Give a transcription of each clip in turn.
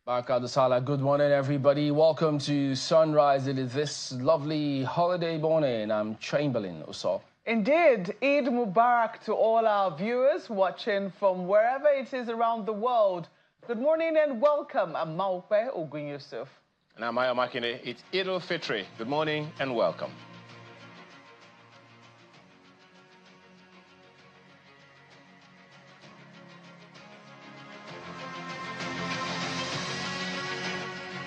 Sala, good morning, everybody. Welcome to Sunrise. It is this lovely holiday morning. I'm Chamberlain Uso. Indeed, Eid Mubarak to all our viewers watching from wherever it is around the world. Good morning and welcome. I'm Maupe Ogun Yusuf. And I'm Maya Makine. It's Eid-el-Fitr. Good morning and welcome.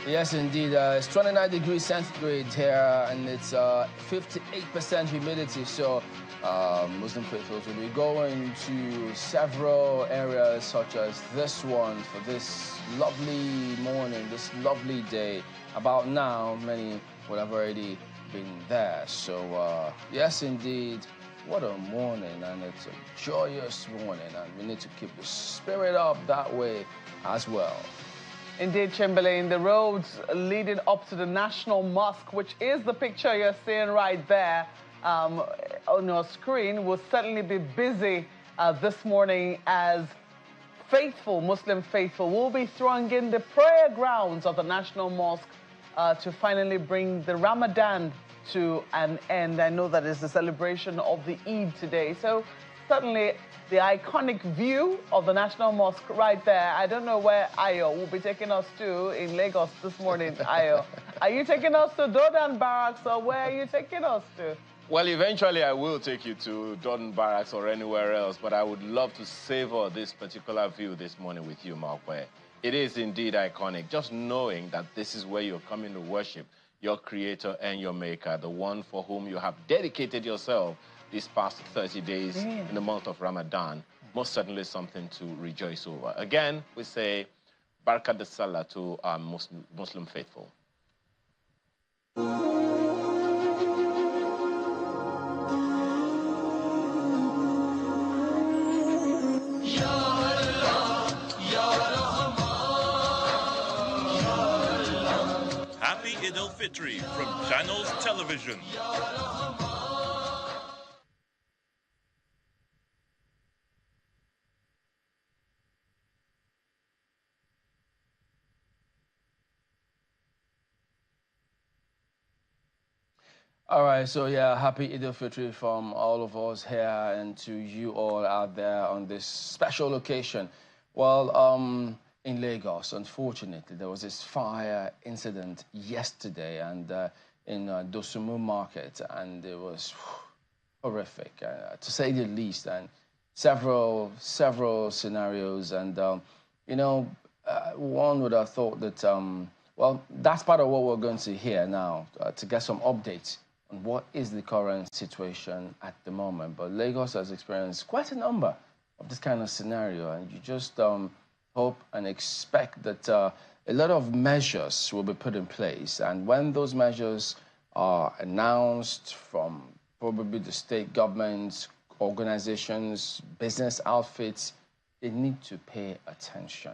Yes, indeed. It's 29 degrees centigrade here, and it's 58% humidity. So Muslim faithfuls will be going to several areas, such as this one, for this lovely morning, this lovely day. About now, many would have already been there. So yes, indeed, what a morning, and it's a joyous morning, and we need to keep the spirit up that way as well. Indeed, Chamberlain, the roads leading up to the National Mosque, which is the picture you're seeing right there on your screen, will certainly be busy this morning as Muslim faithful will be thronging the prayer grounds of the National Mosque to finally bring the Ramadan to an end. I know that is the celebration of the Eid today. So certainly the iconic view of the National Mosque right there. I don't know where Ayo will be taking us to in Lagos this morning. Ayo, are you taking us to Dodan Barracks, or where are you taking us to? Well, eventually I will take you to Dodan Barracks or anywhere else, but I would love to savor this particular view this morning with you, Maupe. It is indeed iconic, just knowing that this is where you're coming to worship your Creator and your Maker, the one for whom you have dedicated yourself these past 30 days in the month of Ramadan. Most certainly something to rejoice over. Again, we say Barakat de Salah to our Muslim faithful. Happy Eid-el-Fitr from Channels Television. All right, so yeah, happy Eid-el-Fitr from all of us here and to you all out there on this special occasion. Well, in Lagos, unfortunately, there was this fire incident yesterday and in Dosumu market, and it was horrific, to say the least, and several scenarios. And, you know, one would have thought that, well, that's part of what we're going to hear now, to get some updates on what is the current situation at the moment. But Lagos has experienced quite a number of this kind of scenario, and you just hope and expect that a lot of measures will be put in place. And when those measures are announced from probably the state governments, organizations, business outfits, they need to pay attention.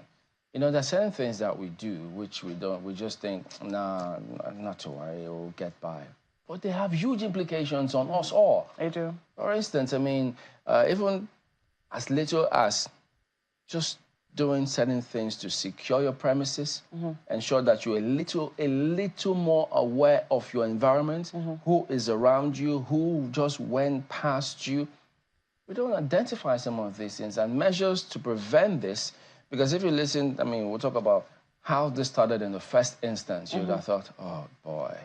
You know, there are certain things that we do which we don't, we just think, nah, not to worry, we'll get by. But they have huge implications on us all. They do. For instance, I mean, even as little as just doing certain things to secure your premises, ensure that you're a little more aware of your environment, who is around you, who just went past you. We don't identify some of these things and measures to prevent this, because if you listen, I mean, we'll talk about how this started in the first instance. You would have thought, oh boy,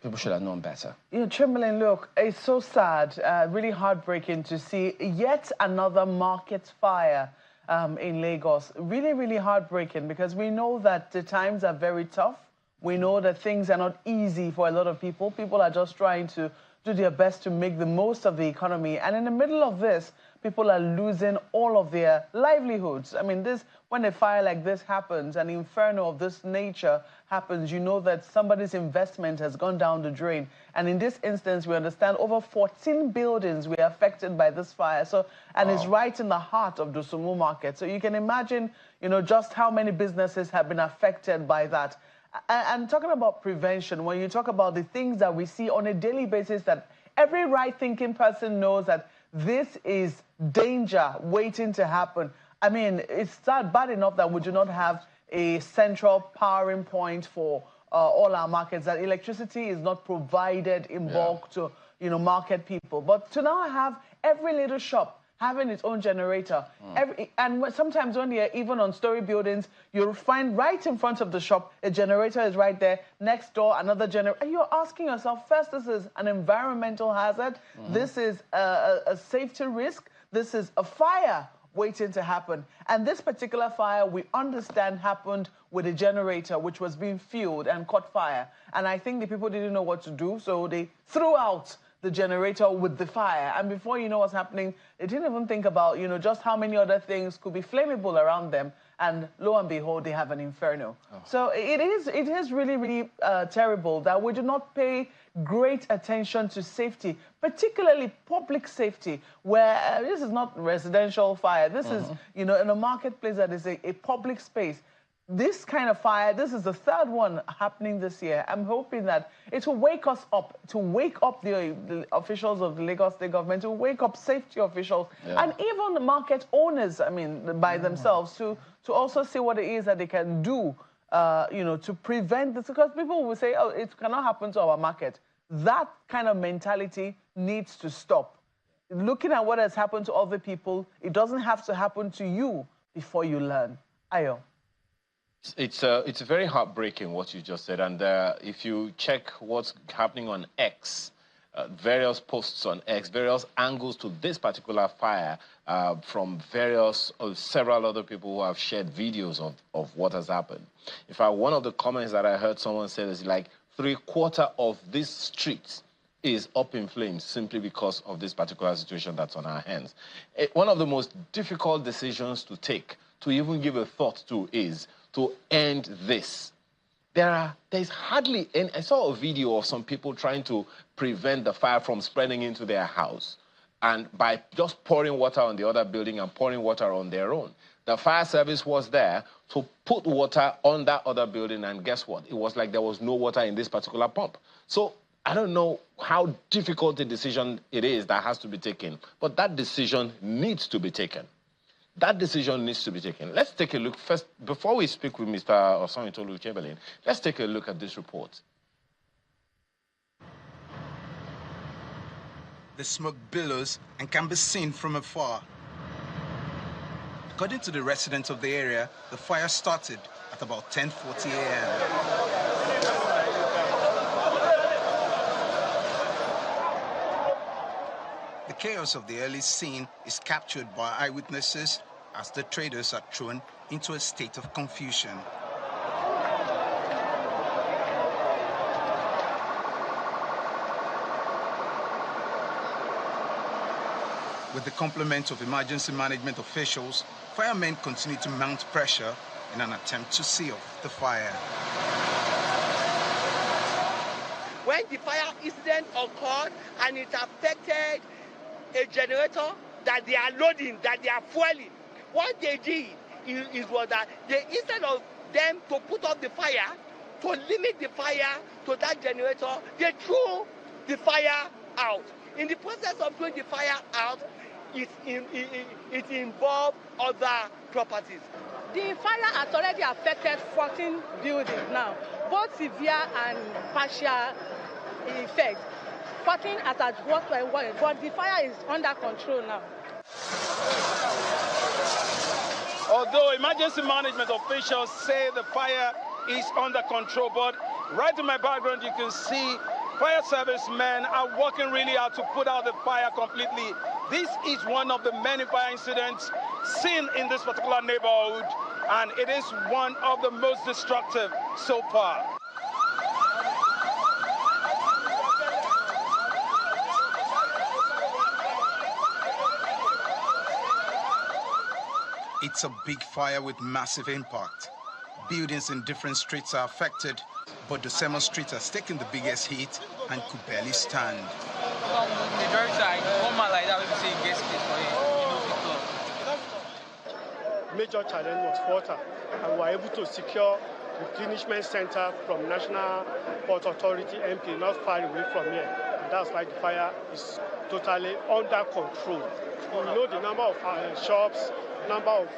people should have known better. You know, Chamberlain, look, it's so sad, really heartbreaking to see yet another market fire in Lagos. Really, really heartbreaking, because we know that the times are very tough. We know that things are not easy for a lot of people. People are just trying to do their best to make the most of the economy. And in the middle of this, people are losing all of their livelihoods. I mean, when a fire like this happens, an inferno of this nature happens, you know that somebody's investment has gone down the drain. And in this instance, we understand over 14 buildings were affected by this fire. So, and it's right in the heart of the Dosumu market. So you can imagine, you know, just how many businesses have been affected by that. And talking about prevention, when you talk about the things that we see on a daily basis, that every right-thinking person knows that this is danger waiting to happen. I mean, it's not bad enough that we do not have a central powering point for all our markets, that electricity is not provided in bulk to, market people. But to now have every little shop having its own generator. Sometimes when you're even on story buildings, you'll find right in front of the shop, a generator is right there, next door, another generator. And you're asking yourself, first, this is an environmental hazard. This is a safety risk. This is a fire waiting to happen. And this particular fire, we understand, happened with a generator which was being fueled and caught fire. And I think the people didn't know what to do, so they threw out the generator with the fire. And before you know what's happening, they didn't even think about, just how many other things could be flammable around them. And lo and behold, they have an inferno. So it is really, really terrible that we do not pay great attention to safety, particularly public safety, where this is not residential fire. This is, in a marketplace that is a public space. This kind of fire, this is the third one happening this year. I'm hoping that it will wake us up, to wake up the officials of the Lagos State government, to wake up safety officials, and even the market owners, by themselves, to also see what it is that they can do, to prevent this. Because people will say, oh, it cannot happen to our market. That kind of mentality needs to stop. Looking at what has happened to other people, it doesn't have to happen to you before you learn. Ayo. It's very heartbreaking what you just said, and if you check what's happening on X, various posts on X, various angles to this particular fire from several other people who have shared videos of what has happened. In fact, one of the comments that I heard someone say is like 3/4 of this street is up in flames simply because of this particular situation that's on our hands. One of the most difficult decisions to take, to even give a thought to, is to end this. There's hardly any. I saw a video of some people trying to prevent the fire from spreading into their house, and by just pouring water on the other building and pouring water on their own. The fire service was there to put water on that other building, and guess what? It was like there was no water in this particular pump. So I don't know how difficult a decision it is that has to be taken, but that decision needs to be taken. That decision needs to be taken. Let's take a look first, before we speak with Mr. Osanitolu Chebelin, let's take a look at this report. The smoke billows and can be seen from afar. According to the residents of the area, the fire started at about 10:40 a.m. The chaos of the early scene is captured by eyewitnesses as the traders are thrown into a state of confusion. With the complement of emergency management officials, firemen continue to mount pressure in an attempt to see off the fire. When the fire incident occurred and it affected a generator that they are loading, that they are fueling, what they did was that instead of them to put out the fire, to limit the fire to that generator, they threw the fire out. In the process of throwing the fire out, it involved other properties. The fire has already affected 14 buildings now, both severe and partial effect. 14 at what I wanted, but the fire is under control now. Although emergency management officials say the fire is under control, but right in my background you can see fire service men are working really hard to put out the fire completely. This is one of the many fire incidents seen in this particular neighborhood, and it is one of the most destructive so far. It's a big fire with massive impact. Buildings in different streets are affected, but Dosumu Street has taken the biggest hit and could barely stand. Major challenge was water, and we were able to secure replenishment center from National Port Authority MP, not far away from here. And that's why the fire is totally under control. We know the number of shops, number of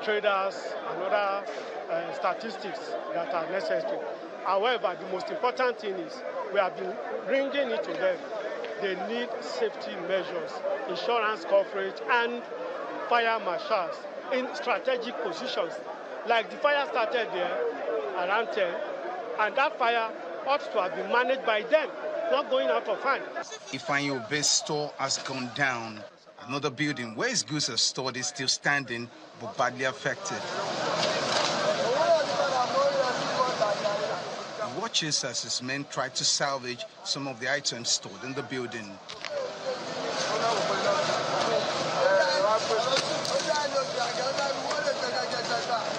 traders and other statistics that are necessary. However, the most important thing is we have been bringing it to them. They need safety measures, insurance coverage, and fire marshals in strategic positions. Like the fire started there around 10, and that fire ought to have been managed by them, not going out of hand. Ifeanyi Obe's store has gone down. Another building where his goods are stored is still standing, but badly affected. He watches as his men try to salvage some of the items stored in the building.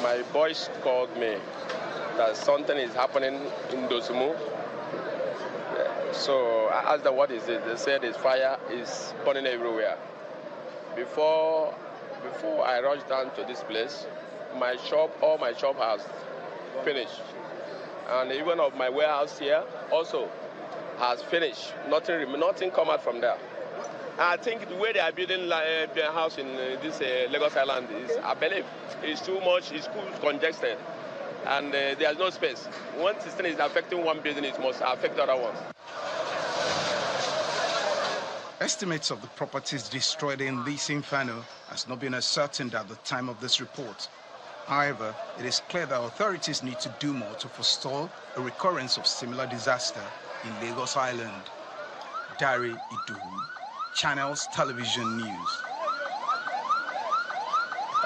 My boys called me that something is happening in Dosumu. So I asked them what is it. They said this fire is burning everywhere. Before I rushed down to this place, all my shop has finished. And even of my warehouse here also has finished. Nothing come out from there. I think the way they are building their house in this Lagos Island is, I believe, is too much, it's too congested. And there's no space. Once this thing is affecting one building, it must affect the other ones. Estimates of the properties destroyed in this inferno has not been ascertained at the time of this report. However, it is clear that authorities need to do more to forestall a recurrence of similar disaster in Lagos Island. Dari Idowu, Channels Television News.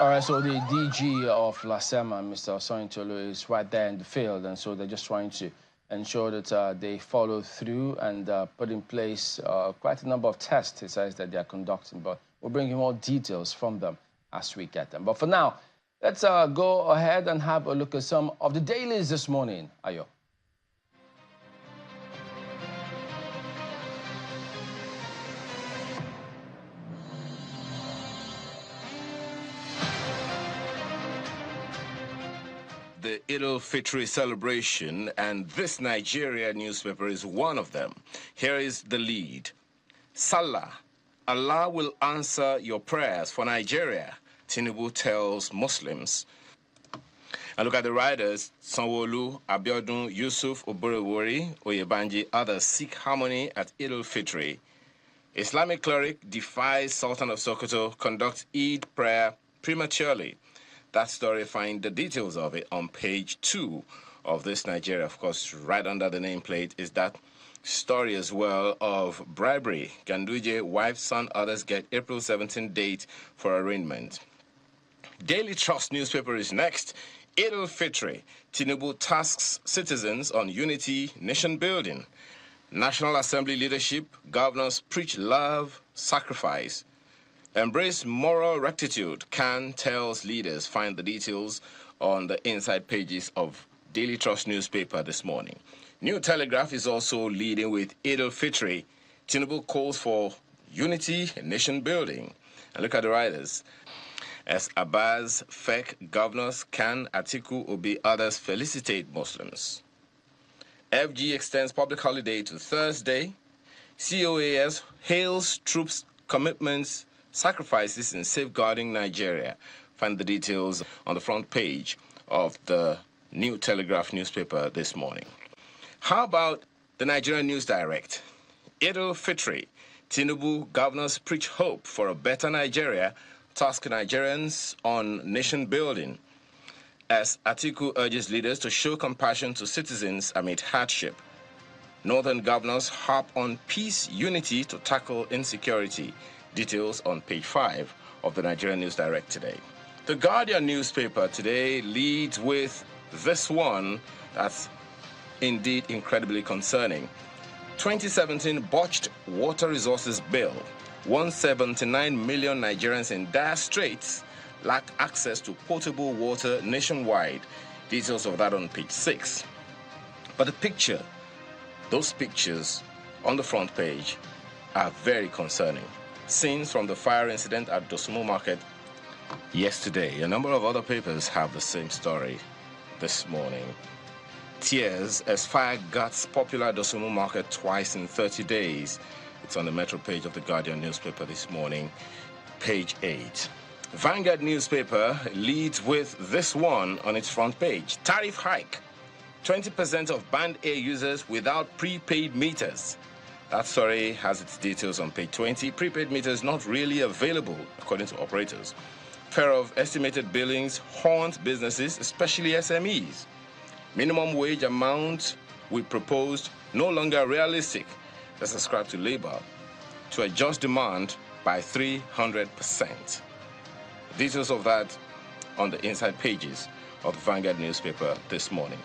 All right, so the DG of Lasema, Mr. Osoyintolu, is right there in the field, and so they're just trying to ensure that they follow through and put in place quite a number of tests, he says, that they are conducting. But we'll bring you more details from them as we get them. But for now, let's go ahead and have a look at some of the dailies this morning. Ayo. The Eid-el-Fitr celebration, and this Nigeria newspaper is one of them. Here is the lead. Salah, Allah will answer your prayers for Nigeria, Tinubu tells Muslims. And look at the riders, Sanwo-Olu, Abiodun, Yusuf, Oborewori, Oyebanji, others seek harmony at Eid-el-Fitr. Islamic cleric defies Sultan of Sokoto, conducts Eid prayer prematurely. That story, find the details of it on page 2 of this Nigeria. Of course, right under the nameplate is that story as well of bribery. Ganduje, wife, son, others get April 17 date for arraignment. Daily Trust newspaper is next. Eid-el-Fitr, Tinubu tasks citizens on unity, nation building. National Assembly leadership, governors preach love, sacrifice. Embrace moral rectitude, Khan tells leaders. Find the details on the inside pages of Daily Trust newspaper this morning. New Telegraph is also leading with Eid-el-Fitr. Tinubu calls for unity and nation building. And look at the writers. As Abbas, FEC, governors, Khan, Atiku, Obi, others felicitate Muslims. FG extends public holiday to Thursday. COAS hails troops' commitments, sacrifices in safeguarding Nigeria. Find the details on the front page of the New Telegraph newspaper this morning. How about the Nigerian News Direct? Eid-el-Fitr, Tinubu governors preach hope for a better Nigeria, task Nigerians on nation building. As Atiku urges leaders to show compassion to citizens amid hardship. Northern governors harp on peace, unity to tackle insecurity. Details on page 5 of the Nigerian News Direct today. The Guardian newspaper today leads with this one that's indeed incredibly concerning. 2017 botched water resources bill. 179 million Nigerians in dire straits lack access to potable water nationwide. Details of that on page 6. But the picture, those pictures on the front page are very concerning. Scenes from the fire incident at Dosumu Market yesterday. A number of other papers have the same story this morning. Tears as fire guts popular Dosumu Market twice in 30 days. It's on the Metro page of the Guardian newspaper this morning, page 8. Vanguard newspaper leads with this one on its front page. Tariff hike. 20% of Band A users without prepaid meters. That story has its details on page 20. Prepaid meters not really available, according to operators. Fear of estimated billings haunts businesses, especially SMEs. Minimum wage amount we proposed no longer realistic. Let's ascribe to Labour to adjust demand by 300%. Details of that on the inside pages of the Vanguard newspaper this morning.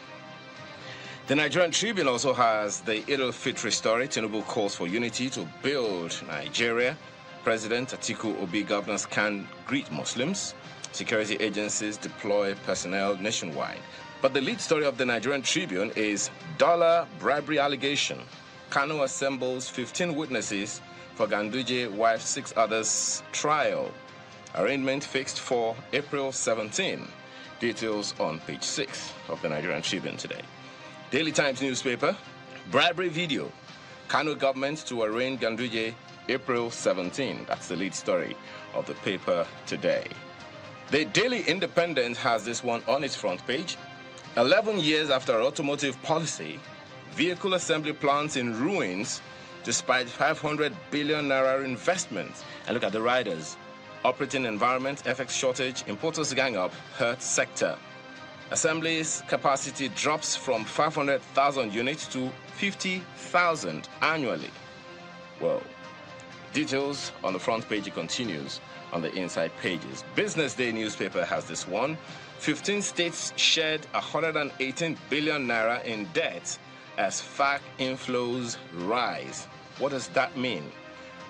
The Nigerian Tribune also has the Eid-el-Fitr story. Renewable calls for unity to build Nigeria. President Atiku Obi governors can greet Muslims. Security agencies deploy personnel nationwide. But the lead story of the Nigerian Tribune is dollar bribery allegation. Kano assembles 15 witnesses for Ganduje wife 6 others trial. Arraignment fixed for April 17. Details on page 6 of the Nigerian Tribune today. Daily Times newspaper, bribery video. Kano government to arraign Ganduje April 17. That's the lead story of the paper today. The Daily Independent has this one on its front page. 11 years after automotive policy, vehicle assembly plants in ruins despite 500 billion naira investment. And look at the riders. Operating environment, FX shortage, importers gang up, hurt sector. Assembly's capacity drops from 500,000 units to 50,000 annually. Well, details on the front page. It continues on the inside pages. Business Day newspaper has this one. 15 states shed 118 billion naira in debt as FAC inflows rise. What does that mean?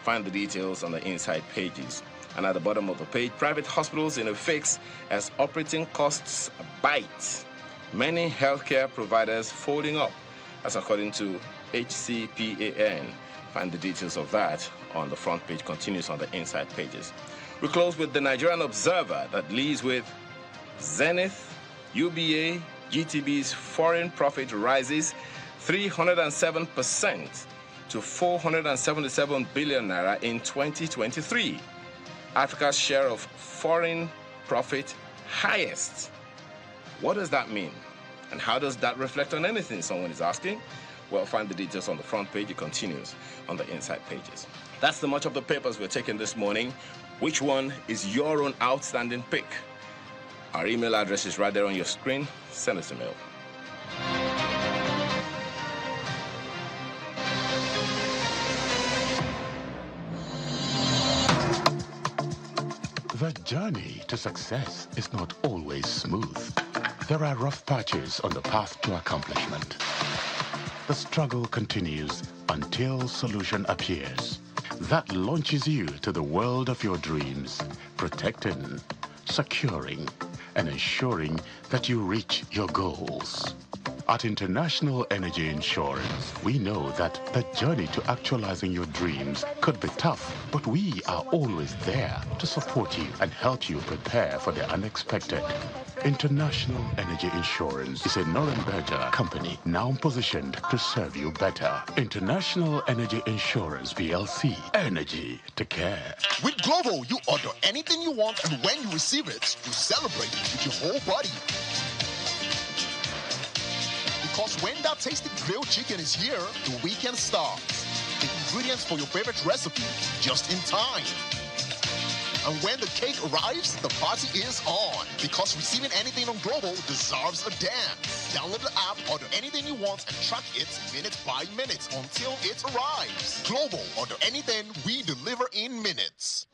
Find the details on the inside pages. And at the bottom of the page, private hospitals in a fix as operating costs bite. Many healthcare providers folding up, as according to HCPAN. Find the details of that on the front page, continues on the inside pages. We close with the Nigerian Observer that leads with Zenith, UBA, GTB's foreign profit rises 307% to 477 billion naira in 2023. Africa's share of foreign profit highest. What does that mean? And how does that reflect on anything, someone is asking? Well, find the details on the front page. It continues on the inside pages. That's the much of the papers we're taking this morning. Which one is your own outstanding pick? Our email address is right there on your screen. Send us a mail. The journey to success is not always smooth. There are rough patches on the path to accomplishment. The struggle continues until solution appears. That launches you to the world of your dreams, protecting, securing, and ensuring that you reach your goals. At International Energy Insurance, we know that the journey to actualizing your dreams could be tough, but we are always there to support you and help you prepare for the unexpected. International Energy Insurance is a Nuremberger company now positioned to serve you better. International Energy Insurance PLC. Energy to care. With Global, you order anything you want, and when you receive it, you celebrate with your whole body. Because when that tasty grilled chicken is here, the weekend starts. The ingredients for your favorite recipe, just in time. And when the cake arrives, the party is on. Because receiving anything on Global deserves a dance. Download the app, order anything you want, and track it minute by minute until it arrives. Global, order anything, we deliver in minutes.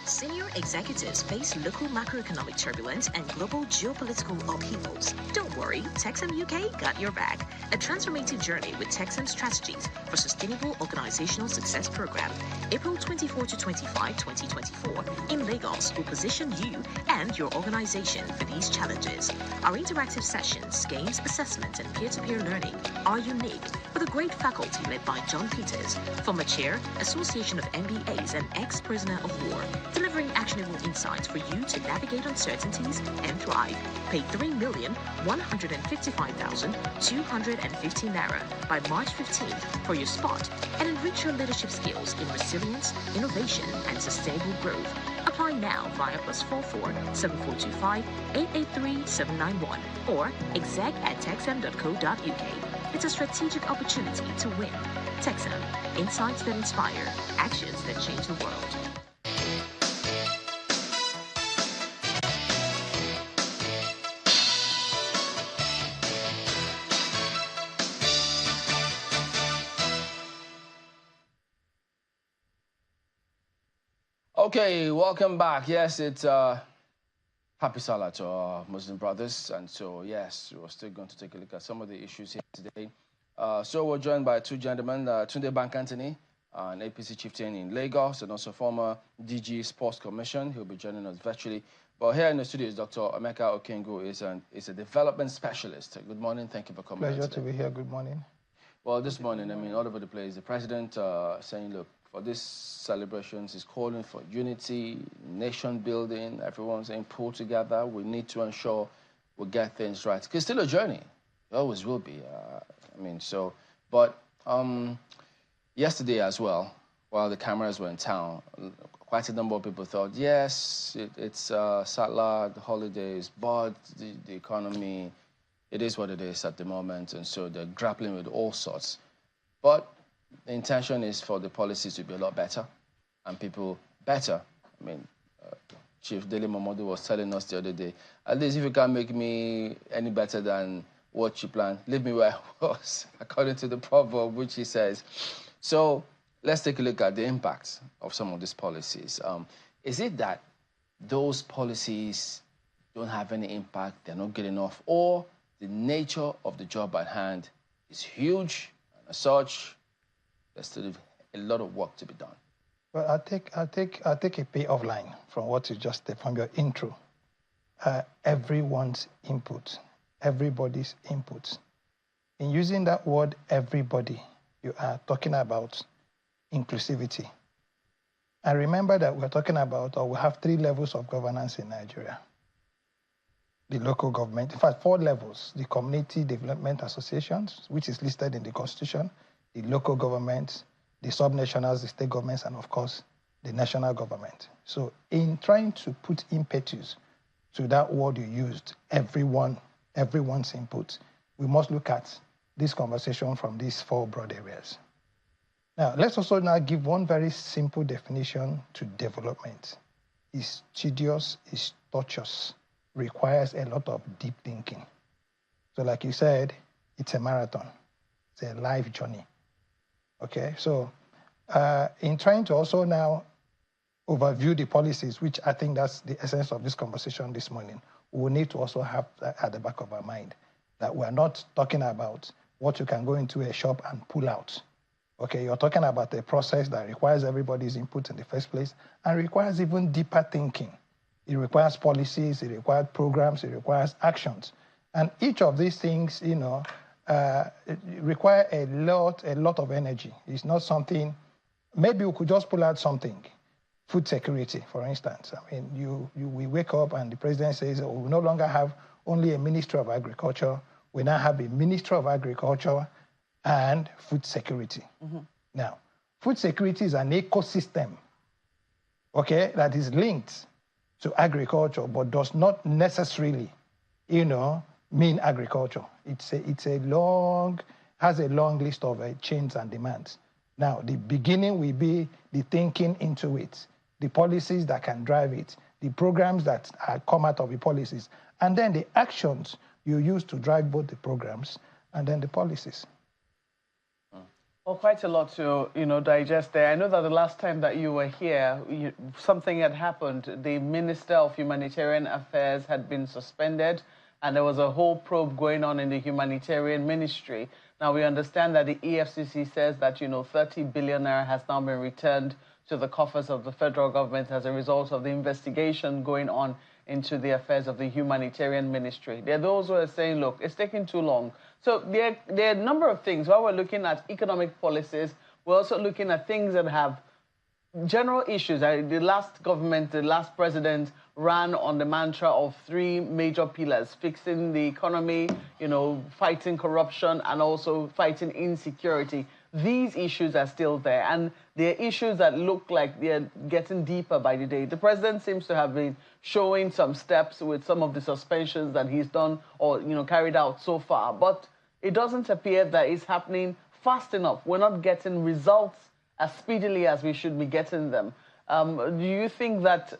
Senior executives face local macroeconomic turbulence and global geopolitical upheavals. Don't worry, Texam UK got your back. A transformative journey with Texam Strategies for Sustainable Organizational Success Program, April 24 to 25, 2024, in Lagos will position you and your organization for these challenges. Our interactive sessions, games, assessment, and peer-to-peer learning are unique, with a great faculty led by John Peters, former chair, Association of MBAs and ex-prisoner of war, delivering actionable insights for you to navigate uncertainties and thrive. Pay 3,155,250 Naira by March 15th for your spot and enrich your leadership skills in resilience, innovation, and sustainable growth. Apply now via +44 7425 883 791 or exec@texam.co.uk. It's a strategic opportunity to win. Texam, insights that inspire, actions that change the world. Okay, welcome back. Yes, it's happy Salah to our Muslim brothers. And so, yes, we're still going to take a look at some of the issues here today. So we're joined by two gentlemen, Tunde Bankantini, an APC chieftain in Lagos, and also former DG Sports Commission. He'll be joining us virtually. But here in the studio is Dr. Emeka Okengo, is a development specialist. Good morning. Thank you for coming. Pleasure to be here. Good morning. Well, this morning, I mean, all over the place, the president saying, look, for these celebrations, is calling for unity, nation building. Everyone's saying pull together. We need to ensure we get things right. It's still a journey. It always will be. But yesterday as well, while the cameras were in town, quite a number of people thought, yes, it's Salah, the holidays, but the economy, it is what it is at the moment. And so they're grappling with all sorts. But the intention is for the policies to be a lot better and people better. I mean, Chief Dele Momodu was telling us the other day, at least if you can't make me any better than what you plan, leave me where I was, according to the proverb, which he says. So let's take a look at the impact of some of these policies. Is it that those policies don't have any impact, they're not good enough, or the nature of the job at hand is huge, and as such, there's still a lot of work to be done? Well, I'll take a payoff line from what you just said, from your intro. Everyone's input, everybody's input. In using that word, everybody, you are talking about inclusivity. And remember that we're talking about, or we have 3 levels of governance in Nigeria. The local government, in fact, 4 levels: the community development associations, which is listed in the Constitution, the local government, the subnationals, the state governments, and of course, the national government. So in trying to put impetus to that word you used, everyone's input, we must look at this conversation from these 4 broad areas. Now, let's also now give one very simple definition to development. It's tedious, it's tortuous, requires a lot of deep thinking. So like you said, it's a marathon. It's a life journey. Okay, so in trying to also now overview the policies, which I think that's the essence of this conversation this morning, we need to also have that at the back of our mind, that we're not talking about what you can go into a shop and pull out. Okay, you're talking about a process that requires everybody's input in the first place and requires even deeper thinking. It requires policies, it requires programs, it requires actions. And each of these things, it require a lot of energy. It's not something, maybe we could just pull out something. Food security, for instance. I mean, we wake up and the president says, oh, we no longer have only a Ministry of Agriculture. We now have a Ministry of Agriculture and Food Security. Mm-hmm. Now, food security is an ecosystem, okay, that is linked to agriculture, but does not necessarily, mean agriculture. Has a long list of chains and demands. Now, the beginning will be the thinking into it, the policies that can drive it, the programs that come out of the policies, and then the actions you use to drive both the programs and then the policies. Well, quite a lot to, digest there. I know that the last time that you were here, something had happened. The Minister of Humanitarian Affairs had been suspended, and there was a whole probe going on in the humanitarian ministry. Now, we understand that the EFCC says that, 30 billion naira has now been returned to the coffers of the federal government as a result of the investigation going on into the affairs of the humanitarian ministry. There are those who are saying, look, it's taking too long. So there are a number of things. While we're looking at economic policies, we're also looking at things that have general issues. The last government, the last president ran on the mantra of 3 major pillars: fixing the economy, fighting corruption, and also fighting insecurity. These issues are still there, and they're issues that look like they're getting deeper by the day. The president seems to have been showing some steps with some of the suspensions that he's done or, carried out so far, but it doesn't appear that it's happening fast enough. We're not getting results as speedily as we should be getting them. Do you think that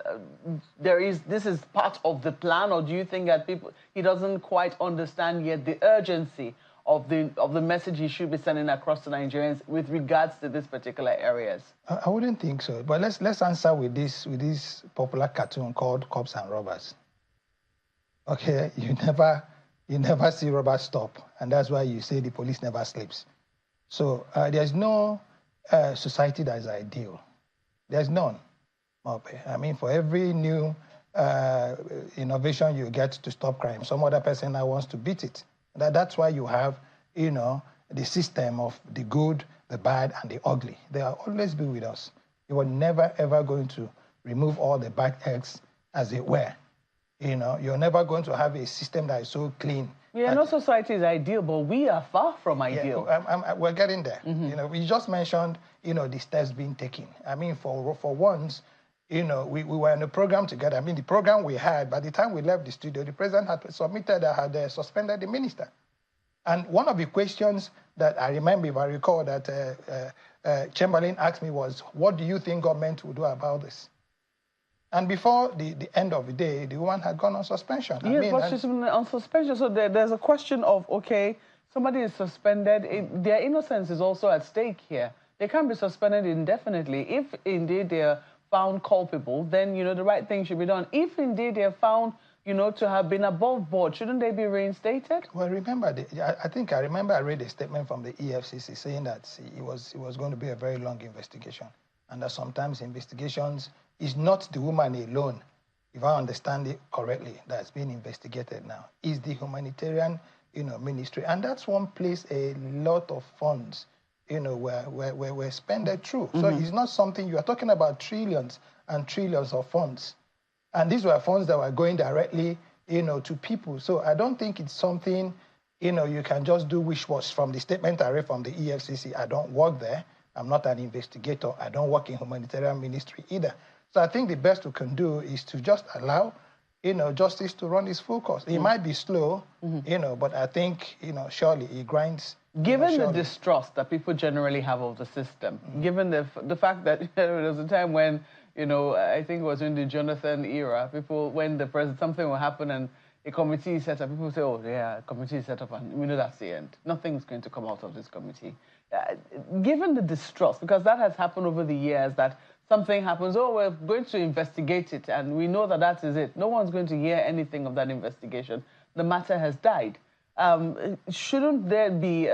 this is part of the plan, or do you think that he doesn't quite understand yet the urgency of the message he should be sending across to Nigerians with regards to these particular areas? I wouldn't think so. But let's answer with this popular cartoon called Cops and Robbers. Okay, you never see robbers stop, and that's why you say the police never sleeps. So there's no society that is ideal. There's none. I mean, for every new innovation you get to stop crime, some other person now wants to beat it. That's why you have, the system of the good, the bad, and the ugly. They will always be with us. You are never, ever going to remove all the bad eggs, as it were. You're never going to have a system that is so clean. Yeah, no society is ideal, but we are far from ideal. Yeah, we're getting there. We just mentioned, the steps being taken. I mean, for once, we were in a program together. I mean, the program we had, by the time we left the studio, the president had submitted, had suspended the minister. And one of the questions that I remember, if I recall, that Chamberlain asked me was, what do you think government will do about this? And before the end of the day, the woman had gone on suspension. Yes, but she's on suspension. So there's a question of, okay, somebody is suspended. Their innocence is also at stake here. They can't be suspended indefinitely. If indeed they're found culpable, then, the right thing should be done. If indeed they're found, to have been above board, shouldn't they be reinstated? Well, remember, I remember I read a statement from the EFCC saying that it was going to be a very long investigation, and that sometimes investigations is not the woman alone, if I understand it correctly, that's being investigated now. Is the humanitarian, ministry, and that's one place a lot of funds, were spent through. So it's not something you are talking about trillions and trillions of funds. And these were funds that were going directly, to people. So I don't think it's something, you can just do wish was from the statement I read from the EFCC. I don't work there. I'm not an investigator. I don't work in humanitarian ministry either. So I think the best we can do is to just allow, justice to run its full course. It might be slow, but I think, surely it grinds. Given the distrust that people generally have of the system, given the fact that there was a time when, I think it was in the Jonathan era, when the president, something will happen and a committee is set up, people say, oh, yeah, a committee is set up, and we know that's the end. Nothing's going to come out of this committee. Given the distrust, because that has happened over the years, that something happens, oh, we're going to investigate it, and we know that is it. No one's going to hear anything of that investigation. The matter has died. Shouldn't there be,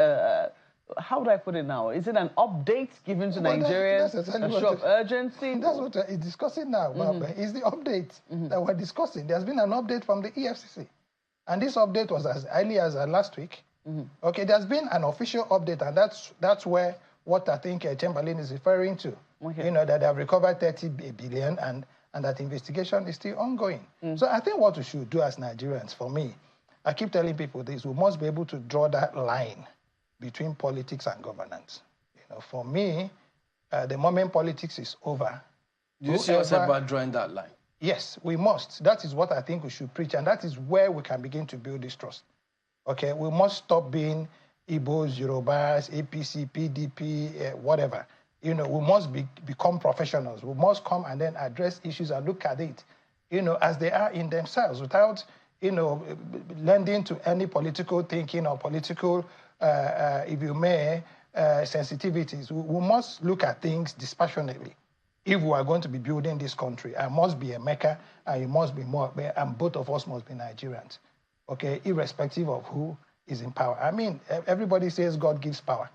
how do I put it now? Is it an update given to Nigerians, a show of urgency? That's what we're discussing now, is the update that we're discussing. There's been an update from the EFCC, and this update was as early as last week. Okay, there's been an official update, and that's where what I think Chamberlain is referring to. Okay. That they have recovered 30 billion and that investigation is still ongoing. So I think what we should do as Nigerians, for me, I keep telling people this, we must be able to draw that line between politics and governance. For me, the moment politics is over. Do you see yourself about drawing that line? Yes, we must. That is what I think we should preach, and that is where we can begin to build this trust. Okay, we must stop being Igbos, Yorubas, APC, PDP, whatever. We must become professionals. We must come and then address issues and look at it, as they are in themselves, without, lending to any political thinking or political, if you may, sensitivities. We must look at things dispassionately. If we are going to be building this country, I must be a Mecca, and you must be more, and both of us must be Nigerians, okay, irrespective of who is in power. I mean, everybody says God gives power.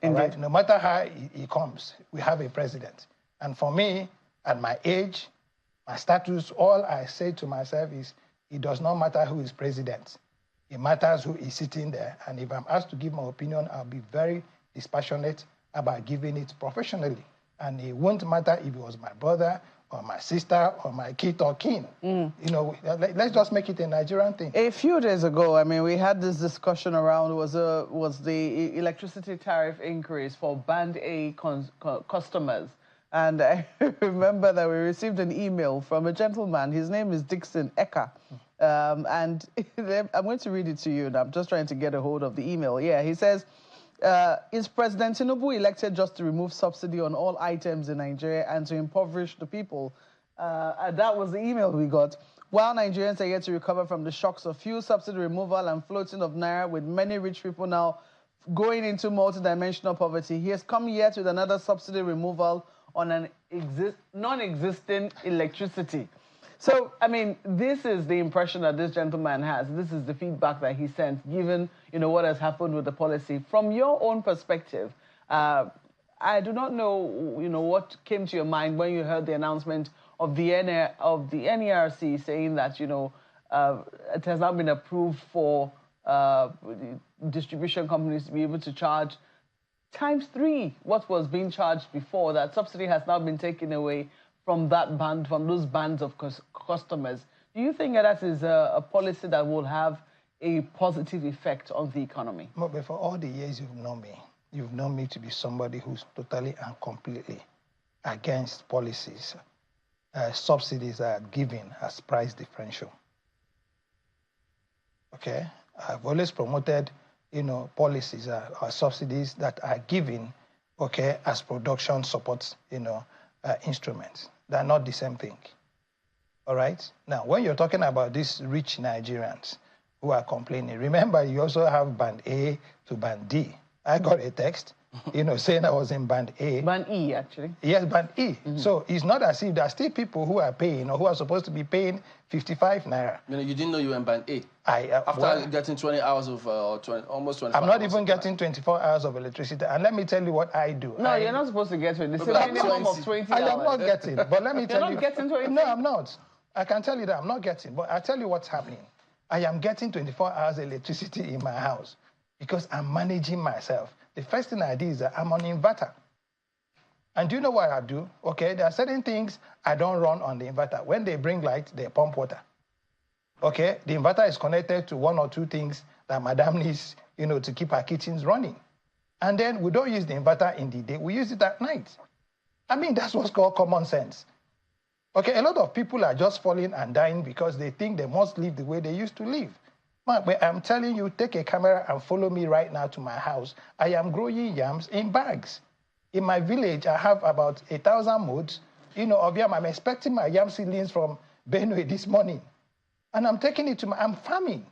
Right? No matter how he comes, we have a president. And for me, at my age, my status, all I say to myself is, it does not matter who is president. It matters who is sitting there. And if I'm asked to give my opinion, I'll be very dispassionate about giving it professionally. And it won't matter if it was my brother or my sister or my kid or kin. You know, let's just make it a Nigerian thing. A few days ago, I mean, we had this discussion around was the electricity tariff increase for Band A customers. And I remember that we received an email from a gentleman. His name is Dixon Eka. And I'm going to read it to you, and I'm just trying to get a hold of the email. Yeah, he says, is President Tinubu elected just to remove subsidy on all items in Nigeria and to impoverish the people? And that was the email we got. While Nigerians are yet to recover from the shocks of fuel subsidy removal and floating of Naira, with many rich people now going into multidimensional poverty, he has come yet with another subsidy removal on an non-existent electricity. So, I mean, this is the impression that this gentleman has. This is the feedback that he sent, given, you know, what has happened with the policy. From your own perspective, I do not know, you know, what came to your mind when you heard the announcement of the NERC saying that, you know, it has now been approved for distribution companies to be able to charge ×3 what was being charged before. That subsidy has now been taken away from that band, from those bands of customers. Do you think that is a policy that will have a positive effect on the economy? But for all the years you've known me to be somebody who's totally and completely against policies. Subsidies are given as price differential. Okay? I've always promoted, you know, policies or subsidies that are given, okay, as production support, you know, instruments. They're not the same thing. All right? Now, when you're talking about these rich Nigerians who are complaining, remember you also have Band A to Band D. I got a text, you know, saying I was in Band A. Band E, actually. Yes, Band E. So it's not as if there are still people who are paying or who are supposed to be paying 55 Naira. You know, you didn't know you were in Band A? After getting 20 hours of, almost 25 I'm not hours even getting 24 hours of electricity. And let me tell you what I do. No, you're not supposed to get 20. It's a minimum of 20 hours. I am not getting. But let me tell you. You're not getting 20? No, I'm not. I can tell you that I'm not getting. But I'll tell you what's happening. I am getting 24 hours electricity in my house because I'm managing myself. The first thing I do is that I'm on inverter. And do you know what I do? Okay, there are certain things I don't run on the inverter. When they bring light, they pump water. Okay, the inverter is connected to 1 or 2 things that Madam needs, you know, to keep her kitchens running. And then we don't use the inverter in the day, we use it at night. I mean, that's what's called common sense. Okay, a lot of people are just falling and dying because they think they must live the way they used to live. But I'm telling you, take a camera and follow me right now to my house. I am growing yams in bags. In my village, I have about 1,000 modes, you know, of yam. I'm expecting my yam seedlings from Benue this morning. And I'm taking it to I'm farming.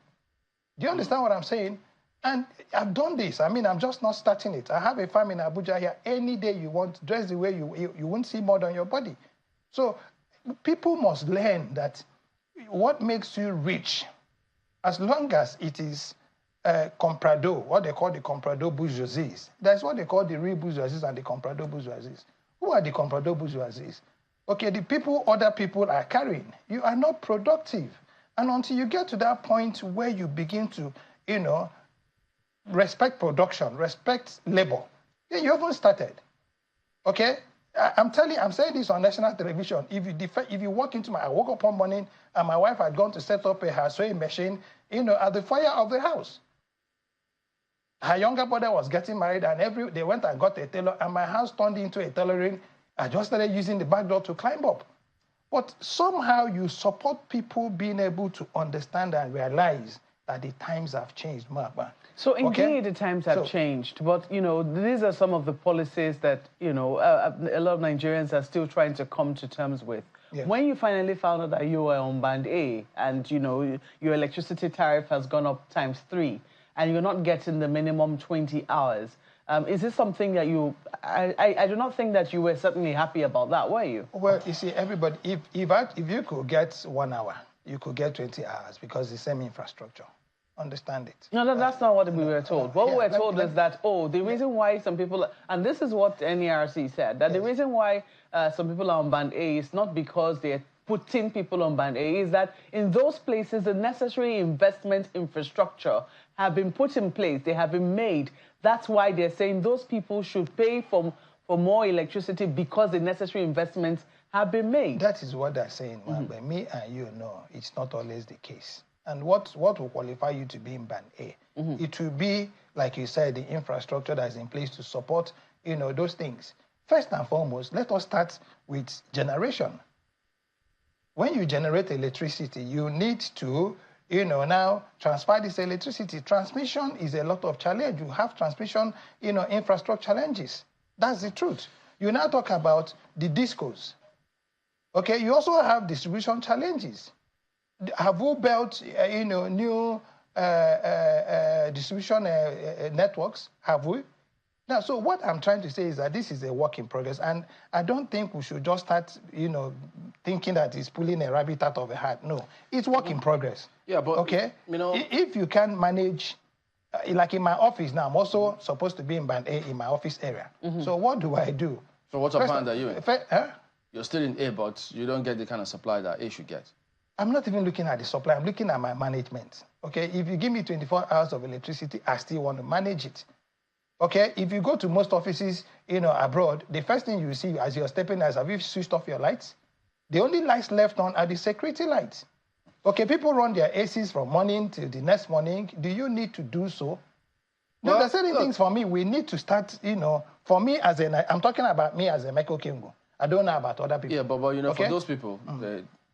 Do you understand what I'm saying? And I've done this. I mean, I'm just not starting it. I have a farm in Abuja here. Any day you want, dress the way you won't see mud on your body. So people must learn that what makes you rich, as long as it is comprador, what they call the comprador bourgeoisies. That's what they call the real bourgeoisies and the comprador bourgeoisies. Who are the comprador bourgeoisies? Okay, the people other people are carrying. You are not productive. And until you get to that point where you begin to, you know, respect production, respect labor, then you haven't started. Okay? I'm saying this on national television. If you walk into I woke up one morning and my wife had gone to set up her sewing machine, you know, at the fire of the house. Her younger brother was getting married and they went and got a tailor and my house turned into a tailoring. I just started using the back door to climb up. But somehow you support people being able to understand and realize that the times have changed, Marba. So indeed, the times have changed. But, you know, these are some of the policies that, you know, a lot of Nigerians are still trying to come to terms with. Yeah. When you finally found out that you were on Band A and, you know, your electricity tariff has gone up ×3 and you're not getting the minimum 20 hours, is this something that I do not think that you were certainly happy about that, were you? Well, you see, everybody, if you could get 1 hour, you could get 20 hours because it's the same infrastructure. Understand it. No, that's not what we were told. What we were told is that, the reason why some people, and this is what NERC said, that the reason why some people are on Band A is not because they're putting people on Band A is that in those places, the necessary investment infrastructure have been put in place. They have been made. That's why they're saying those people should pay for more electricity because the necessary investments have been made. That is what they're saying. But me and you know it's not always the case. And what will qualify you to be in Band A? It will be, like you said, the infrastructure that is in place to support, you know, those things. First and foremost, let us start with generation. When you generate electricity, you need to, you know, now transfer this electricity. Transmission is a lot of challenge. You have transmission, you know, infrastructure challenges. That's the truth. You now talk about the discos. Okay, you also have distribution challenges. Have we built, you know, new distribution networks? Have we? Now, so what I'm trying to say is that this is a work in progress, and I don't think we should just start, you know, thinking that it's pulling a rabbit out of a hat. No, it's work in progress. Yeah, but okay, you know, if you can manage, like in my office now, I'm also supposed to be in Band A in my office area. So what do I do? So what band are you in? You're still in A, but you don't get the kind of supply that A should get. I'm not even looking at the supply. I'm looking at my management. Okay, if you give me 24 hours of electricity, I still want to manage it. Okay, if you go to most offices, you know, abroad, the first thing you see as you're stepping is, have you switched off your lights? The only lights left on are the security lights. Okay, people run their ACs from morning till the next morning. Do you need to do so? No, there's certain things for me. We need to start, you know, for me as I'm talking about me as a Michael Kingo. I don't know about other people. Yeah, but you know, for those people,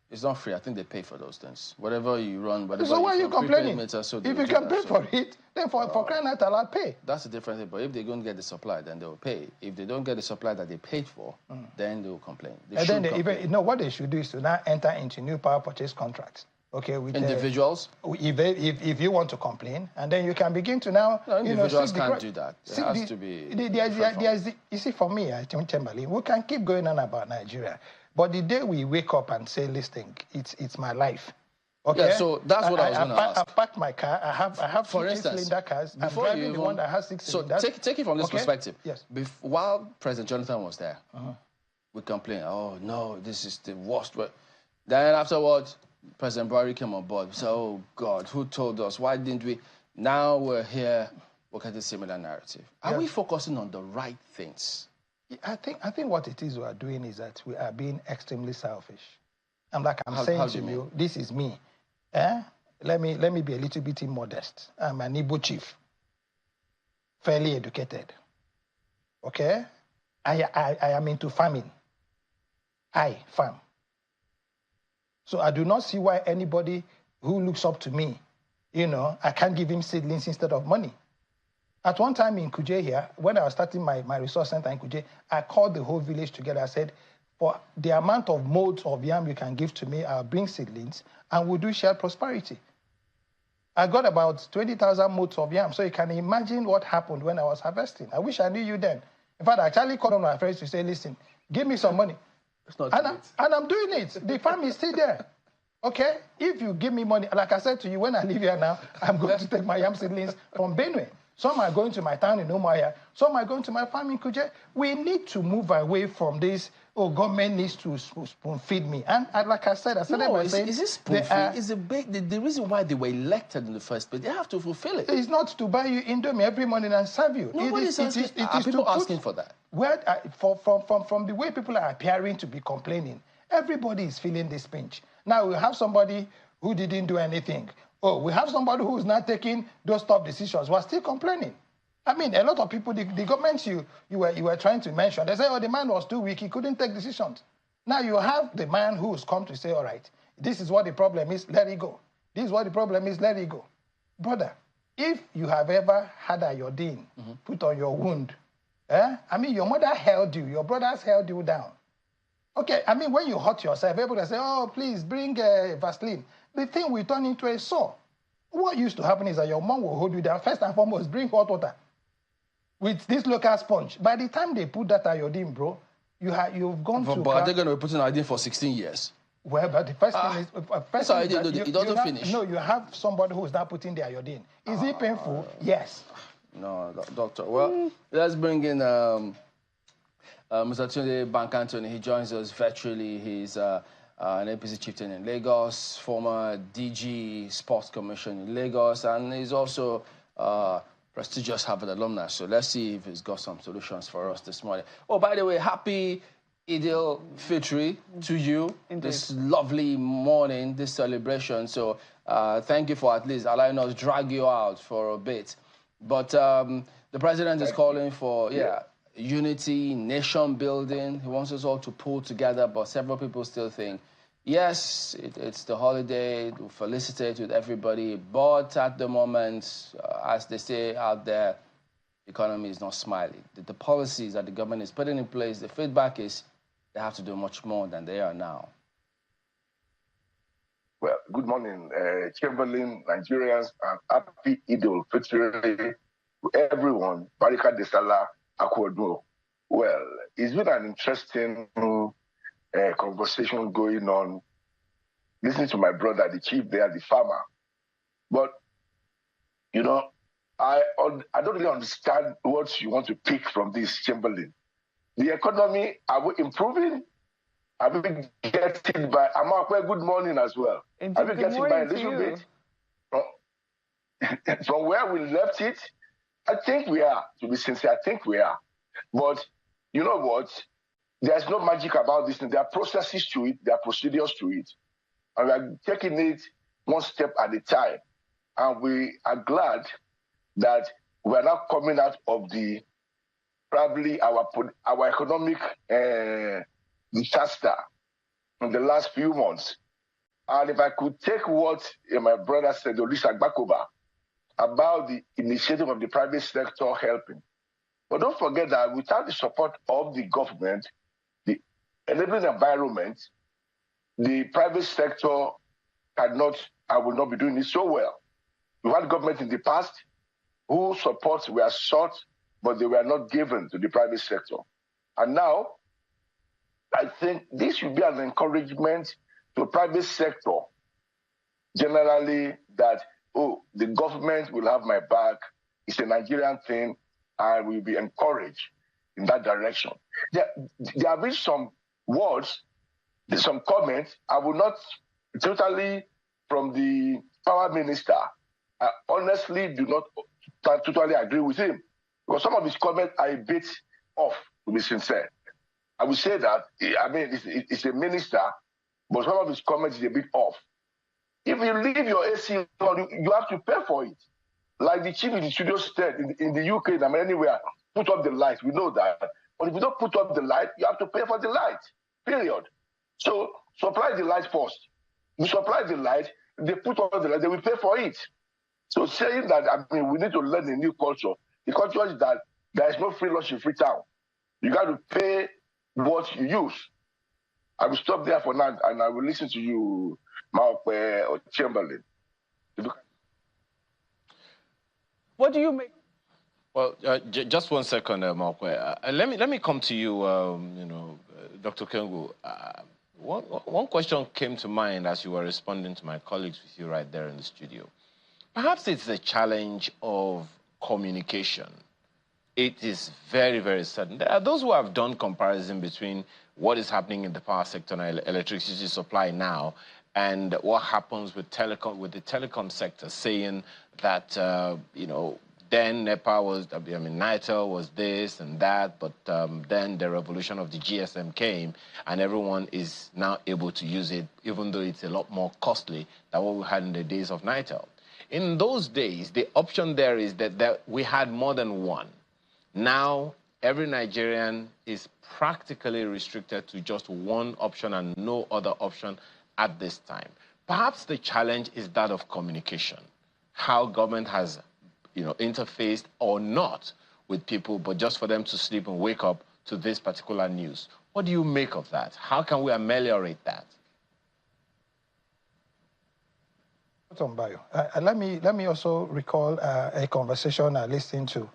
it's not free. I think they pay for those things. Whatever you run, whatever. So why are you complaining? So if you can pay for it, then for crying out loud, pay. That's a different thing. But if they don't get the supply, then they will pay. If they don't get the supply that they paid for, then they will complain. And then you know what they should do is to now enter into new power purchase contracts. Okay, with individuals. If you want to complain, and then you can begin to now. No, individuals can't do that. It has to be. You see, for me, Chamberlain, we can keep going on about Nigeria. But the day we wake up and say, listen, it's my life. Okay? Yeah, so that's what I was going to ask. I've parked my car. I have for instance, cylinder cars. I'm driving the one that has 6 cylinders. So take it from this perspective. Yes. While President Jonathan was there, we complained, oh, no, this is the worst. Then afterwards, President Buhari came on board. So, oh, God, who told us? Why didn't we? Now we're here. Look at the similar narrative. Are we focusing on the right things? I think what it is we are doing is that we are being extremely selfish. And like I'm saying to you, this is me. Let me be a little bit immodest. I'm an Igbo chief, fairly educated. Okay? I am into farming. I farm. So I do not see why anybody who looks up to me, you know, I can't give him seedlings instead of money. At one time in Kuje here, when I was starting my resource center in Kuje, I called the whole village together. I said, for the amount of modes of yam you can give to me, I'll bring seedlings and we'll do shared prosperity. I got about 20,000 modes of yam. So you can imagine what happened when I was harvesting. I wish I knew you then. In fact, I actually called on my friends to say, listen, give me some money. And I'm doing it. The farm is still there. Okay? If you give me money, like I said to you, when I leave here now, I'm going to take my yam seedlings from Benue. Some are going to my town in Umuahia. Some are going to my farm in Kuje. We need to move away from this, oh, government needs to spoon feed me. And like I said, is this spoon feed? Is the reason why they were elected in the first place. They have to fulfill it. It's not to buy you Indomie every morning and serve you. Nobody's asking. Are people asking for that? From the way people are appearing to be complaining, everybody is feeling this pinch. Now we have somebody who didn't do anything. Oh, we have somebody who's not taking those tough decisions. We're still complaining. I mean, a lot of people, the governments you were trying to mention, they say, oh, the man was too weak. He couldn't take decisions. Now you have the man who's come to say, all right, this is what the problem is. Let it go. This is what the problem is. Let it go. Brother, if you have ever had iodine put on your wound, I mean, your mother held you. Your brothers held you down. Okay, I mean, when you hurt yourself, everybody say, oh, please bring Vaseline. The thing will turn into a sore. What used to happen is that your mom will hold you down. First and foremost, bring hot water with this local sponge. By the time they put that iodine, bro, you've gone through. But are they going to be putting iodine for 16 years? Well, but the first thing is... it doesn't finish. No, you have somebody who's not putting the iodine. Is it painful? Yes. No, doctor. Well, let's bring in Mr. Tunde Bank Anthony. He joins us virtually. He's an APC chieftain in Lagos, former DG Sports Commission in Lagos, and he's also prestigious Harvard alumni. So let's see if he's got some solutions for us this morning. Oh, by the way, happy Eid-el-Fitr to you. Indeed. This lovely morning, this celebration. So thank you for at least allowing us drag you out for a bit. But the president is calling for, unity, nation building. He wants us all to pull together, but several people still think, yes, it's the holiday, to felicitate with everybody, but at the moment, as they say out there, the economy is not smiling. The policies that the government is putting in place, the feedback is they have to do much more than they are now. Well, good morning, Chamberlain, Nigerians, and happy Eid-el-Fitr to everyone. Barika de Salah, Akeredolu. Well, it's been an interesting conversation going on, listening to my brother, the chief there, the farmer. But, you know, I don't really understand what you want to pick from this, Chamberlain. The economy, are we improving? Are we getting by? Amakwe, good morning as well. Indeed, are we getting by a little bit? From where we left it, I think we are, to be sincere, I think we are. But you know what? There's no magic about this thing. There are processes to it, there are procedures to it. And we are taking it one step at a time. And we are glad that we are now coming out of probably our economic disaster in the last few months. And if I could take what my brother said, Olisa Gbakoba, about the initiative of the private sector helping. But don't forget that without the support of the government, the enabling environment, the private sector will not be doing it so well. We had government in the past whose supports were sought, but they were not given to the private sector. And now, I think this should be an encouragement to the private sector, generally, that, oh, the government will have my back. It's a Nigerian thing. I will be encouraged in that direction. There have been some words, some comments. I will not totally, from the power minister, I honestly do not totally agree with him. Because some of his comments are a bit off, to be sincere. I would say that, I mean, it's a minister, but some of his comments is a bit off. If you leave your AC on, you have to pay for it. Like the chief in the studio said, in the UK, I mean, anywhere, put up the light. We know that. But if you don't put up the light, you have to pay for the light, period. So supply the light first. You supply the light, they put up the light, they will pay for it. So saying that, I mean, we need to learn a new culture. The culture is that there is no free lunch in Freetown. You got to pay what you use. I will stop there for now, and I will listen to you, Maokwe or Chamberlain. What do you make? Well, just 1 second, Maokwe. Let me come to you, Dr. Kengu. One question came to mind as you were responding to my colleagues with you right there in the studio. Perhaps it's the challenge of communication. It is very, very certain. There are those who have done comparison between what is happening in the power sector and electricity supply now and what happens with the telecom sector, saying that, then NEPA was, NITEL was this and that, but then the revolution of the GSM came and everyone is now able to use it, even though it's a lot more costly than what we had in the days of NITEL. In those days, the option there is that we had more than one. Now, every Nigerian is practically restricted to just one option and no other option at this time. Perhaps the challenge is that of communication, how government has, interfaced or not with people, but just for them to sleep and wake up to this particular news. What do you make of that? How can we ameliorate that? Let me also recall a conversation I listened to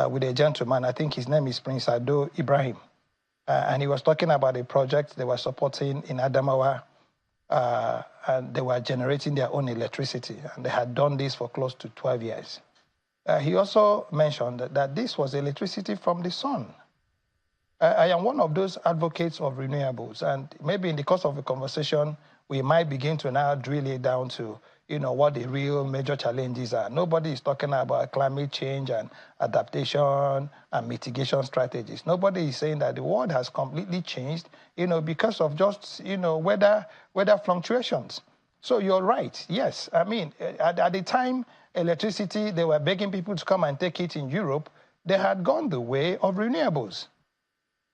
with a gentleman. I think his name is Prince Ado Ibrahim. And he was talking about a project they were supporting in Adamawa. And they were generating their own electricity. And they had done this for close to 12 years. He also mentioned that this was electricity from the sun. I am one of those advocates of renewables, and maybe in the course of the conversation, we might begin to now drill it down to, what the real major challenges are. Nobody is talking about climate change and adaptation and mitigation strategies. Nobody is saying that the world has completely changed, because of just, weather fluctuations. So you're right, yes. I mean, at the time, electricity, they were begging people to come and take it in Europe. They had gone the way of renewables.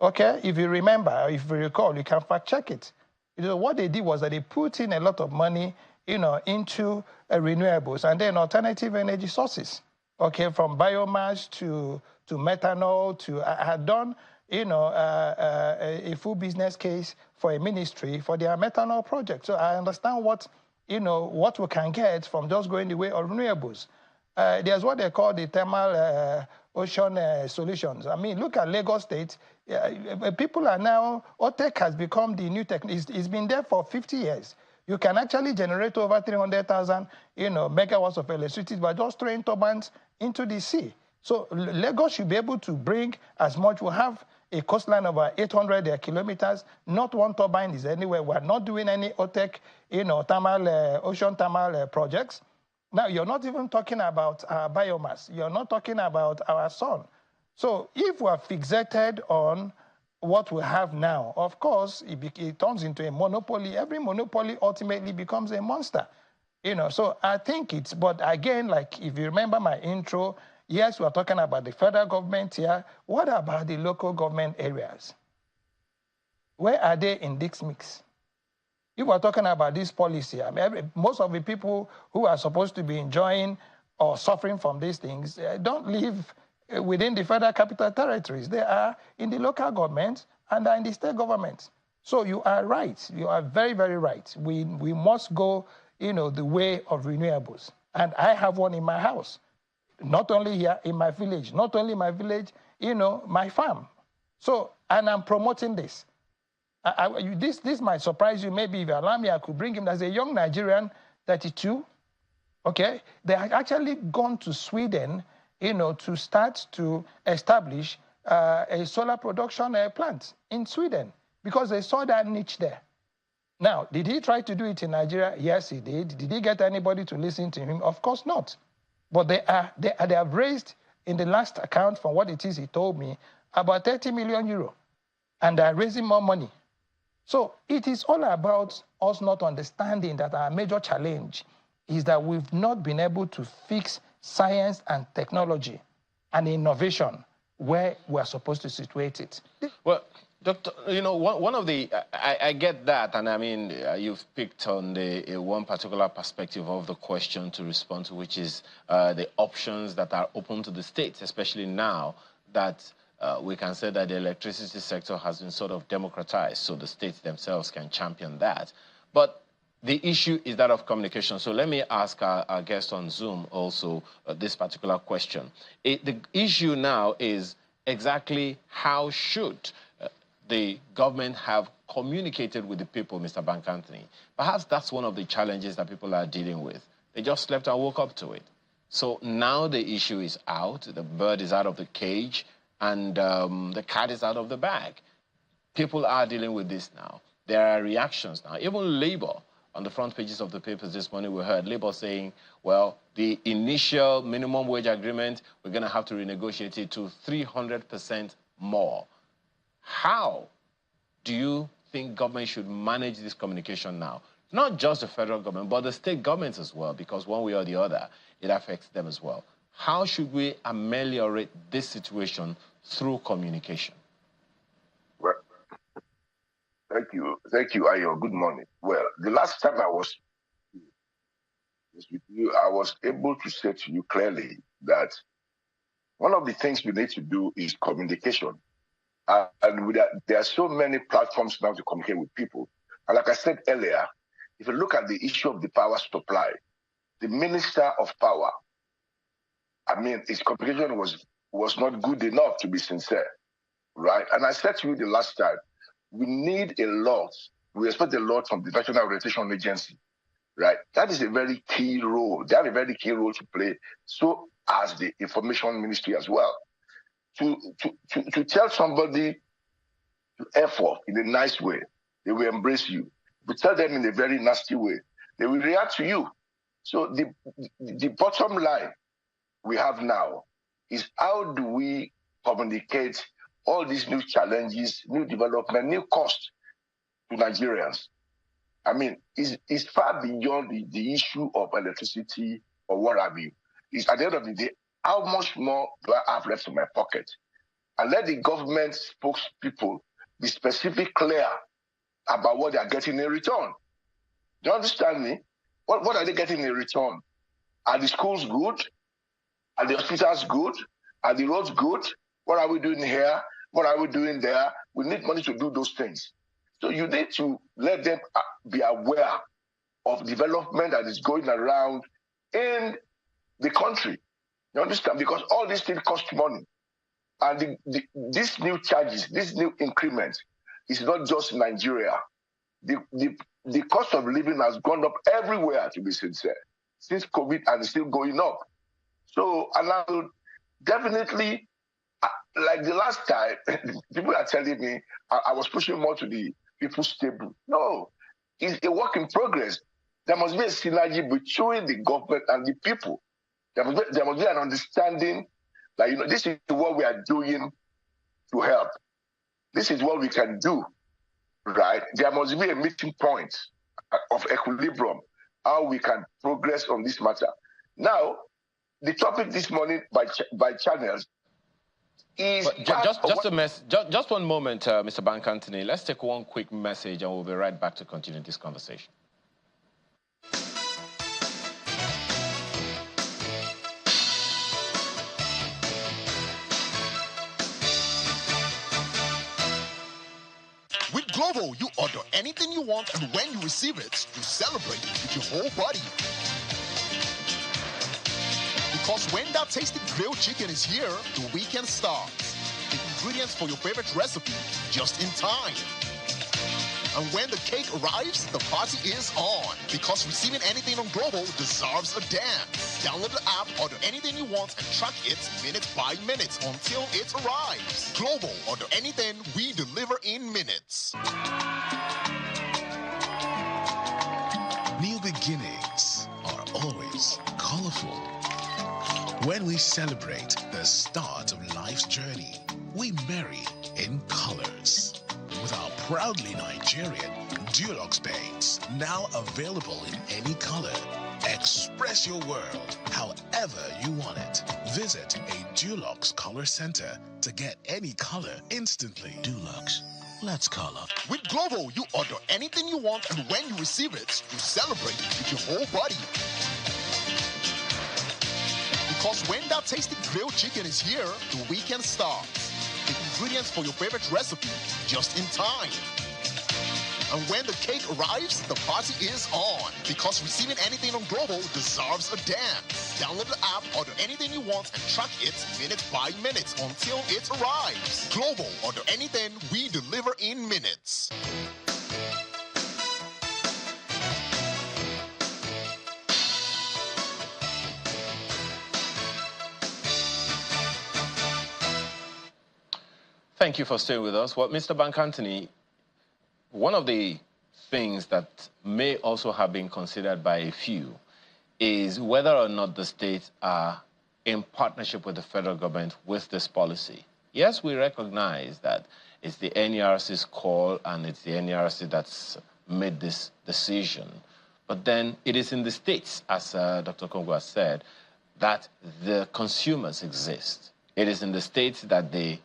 Okay, if you remember, if you recall, you can fact check it. What they did was that they put in a lot of money, into renewables and then alternative energy sources. Okay, from biomass to methanol to, I had done, a full business case for a ministry for their methanol project. So I understand what we can get from just going the way of renewables. There's what they call the thermal ocean solutions. I mean, look at Lagos State. People are now, OTEC has become the new technology. It's been there for 50 years. You can actually generate over 300,000, megawatts of electricity by just throwing turbines into the sea. So Lagos should be able to bring as much. We have a coastline of 800 kilometers. Not one turbine is anywhere. We're not doing any OTEC, ocean thermal projects. Now, you're not even talking about our biomass. You're not talking about our sun. So if we're fixated on what we have now, of course, it turns into a monopoly. Every monopoly ultimately becomes a monster. So I think but again, like if you remember my intro, yes, we're talking about the federal government here. What about the local government areas? Where are they in this mix? If we're talking about this policy, I mean, most of the people who are supposed to be enjoying or suffering from these things don't live within the federal capital territories. They are in the local government and are in the state government. So you are right. You are very, very right. We must go, the way of renewables. And I have one in my house, not only here in my village, not only my village, my farm. So, and I'm promoting this. This might surprise you. Maybe if you allow me, I could bring him. There's a young Nigerian, 32. Okay, they had actually gone to Sweden, to start to establish a solar production plant in Sweden because they saw that niche there. Now, did he try to do it in Nigeria? Yes, he did. Did he get anybody to listen to him? Of course not. But they have raised, in the last account from what it is he told me, about 30 million euro, and they're raising more money. So it is all about us not understanding that our major challenge is that we've not been able to fix science and technology and innovation where we're supposed to situate it. Well, Doctor, one of the, I get that, and I mean, you've picked on the one particular perspective of the question to respond to, which is the options that are open to the states, especially now that we can say that the electricity sector has been sort of democratized, so the states themselves can champion that. But the issue is that of communication. So let me ask our guest on Zoom also this particular question. The issue now is exactly how should the government have communicated with the people, Mr. Bank Anthony? Perhaps that's one of the challenges that people are dealing with. They just slept and woke up to it. So now the issue is out, the bird is out of the cage, and the cat is out of the bag. People are dealing with this now. There are reactions now. Even Labour, on the front pages of the papers this morning, we heard Labour saying, well, the initial minimum wage agreement, we're going to have to renegotiate it to 300% more. How do you think government should manage this communication now? Not just the federal government, but the state governments as well, because one way or the other, it affects them as well. How should we ameliorate this situation through communication? Well, thank you, Ayo. Good morning. Well, the last time I was with you, I was able to say to you clearly that one of the things we need to do is communication. And there are so many platforms now to communicate with people. And like I said earlier, if you look at the issue of the power supply, the Minister of Power, I mean, his communication was not good enough, to be sincere, right? And I said to you the last time, we need a lot. We expect a lot from the National Orientation Agency, right? That is a very key role. They have a very key role to play, so as the Information Ministry as well. To tell somebody to effort in a nice way, they will embrace you. If you tell them in a very nasty way, they will react to you. So the bottom line we have now is how do we communicate all these new challenges, new development, new costs to Nigerians? I mean, it's far beyond the issue of electricity or what have you. It's at the end of the day, how much more do I have left in my pocket? And let the government spokespeople be specific, clear about what they are getting in return. Do you understand me? What are they getting in return? Are the schools good? Are the hospitals good? Are the roads good? What are we doing here? What are we doing there? We need money to do those things. So you need to let them be aware of development that is going around in the country. You understand? Because all these things cost money. And these new charges, this new increment, is not just Nigeria. The cost of living has gone up everywhere, to be sincere, since COVID, and it's still going up. So, and I will definitely, like the last time, people are telling me I was pushing more to the people's table. No, it's a work in progress. There must be a synergy between the government and the people. There must be an understanding that, this is what we are doing to help. This is what we can do, right? There must be a meeting point of equilibrium, how we can progress on this matter. Now, the topic this morning by channels is... Just one moment, Mr. Bank Anthony. Let's take one quick message and we'll be right back to continue this conversation. With Glovo, you order anything you want, and when you receive it, you celebrate with your whole body. Because when that tasty grilled chicken is here, the weekend starts. The ingredients for your favorite recipe just in time. And when the cake arrives, the party is on. Because receiving anything on Glovo deserves a dance. Download the app, order anything you want, and track it minute by minute until it arrives. Glovo, order anything, we deliver in minutes. New beginnings are always colorful. When we celebrate the start of life's journey, we marry in colors. With our proudly Nigerian Dulux paints, now available in any color. Express your world however you want it. Visit a Dulux color center to get any color instantly. Dulux, let's color. With Glovo, you order anything you want, and when you receive it, you celebrate with your whole body. Because when that tasty grilled chicken is here, the weekend starts. The ingredients for your favorite recipe just in time. And when the cake arrives, the party is on. Because receiving anything on Glovo deserves a dance. Download the app, order anything you want, and track it minute by minute until it arrives. Glovo, order anything, we deliver in minutes. Thank you for staying with us. Well, Mr. Bank Anthony, one of the things that may also have been considered by a few is whether or not the states are in partnership with the federal government with this policy. Yes, we recognize that it's the NERC's call and it's the NERC that's made this decision. But then it is in the states, as Dr. Kongo has said, that the consumers exist. It is in the states that they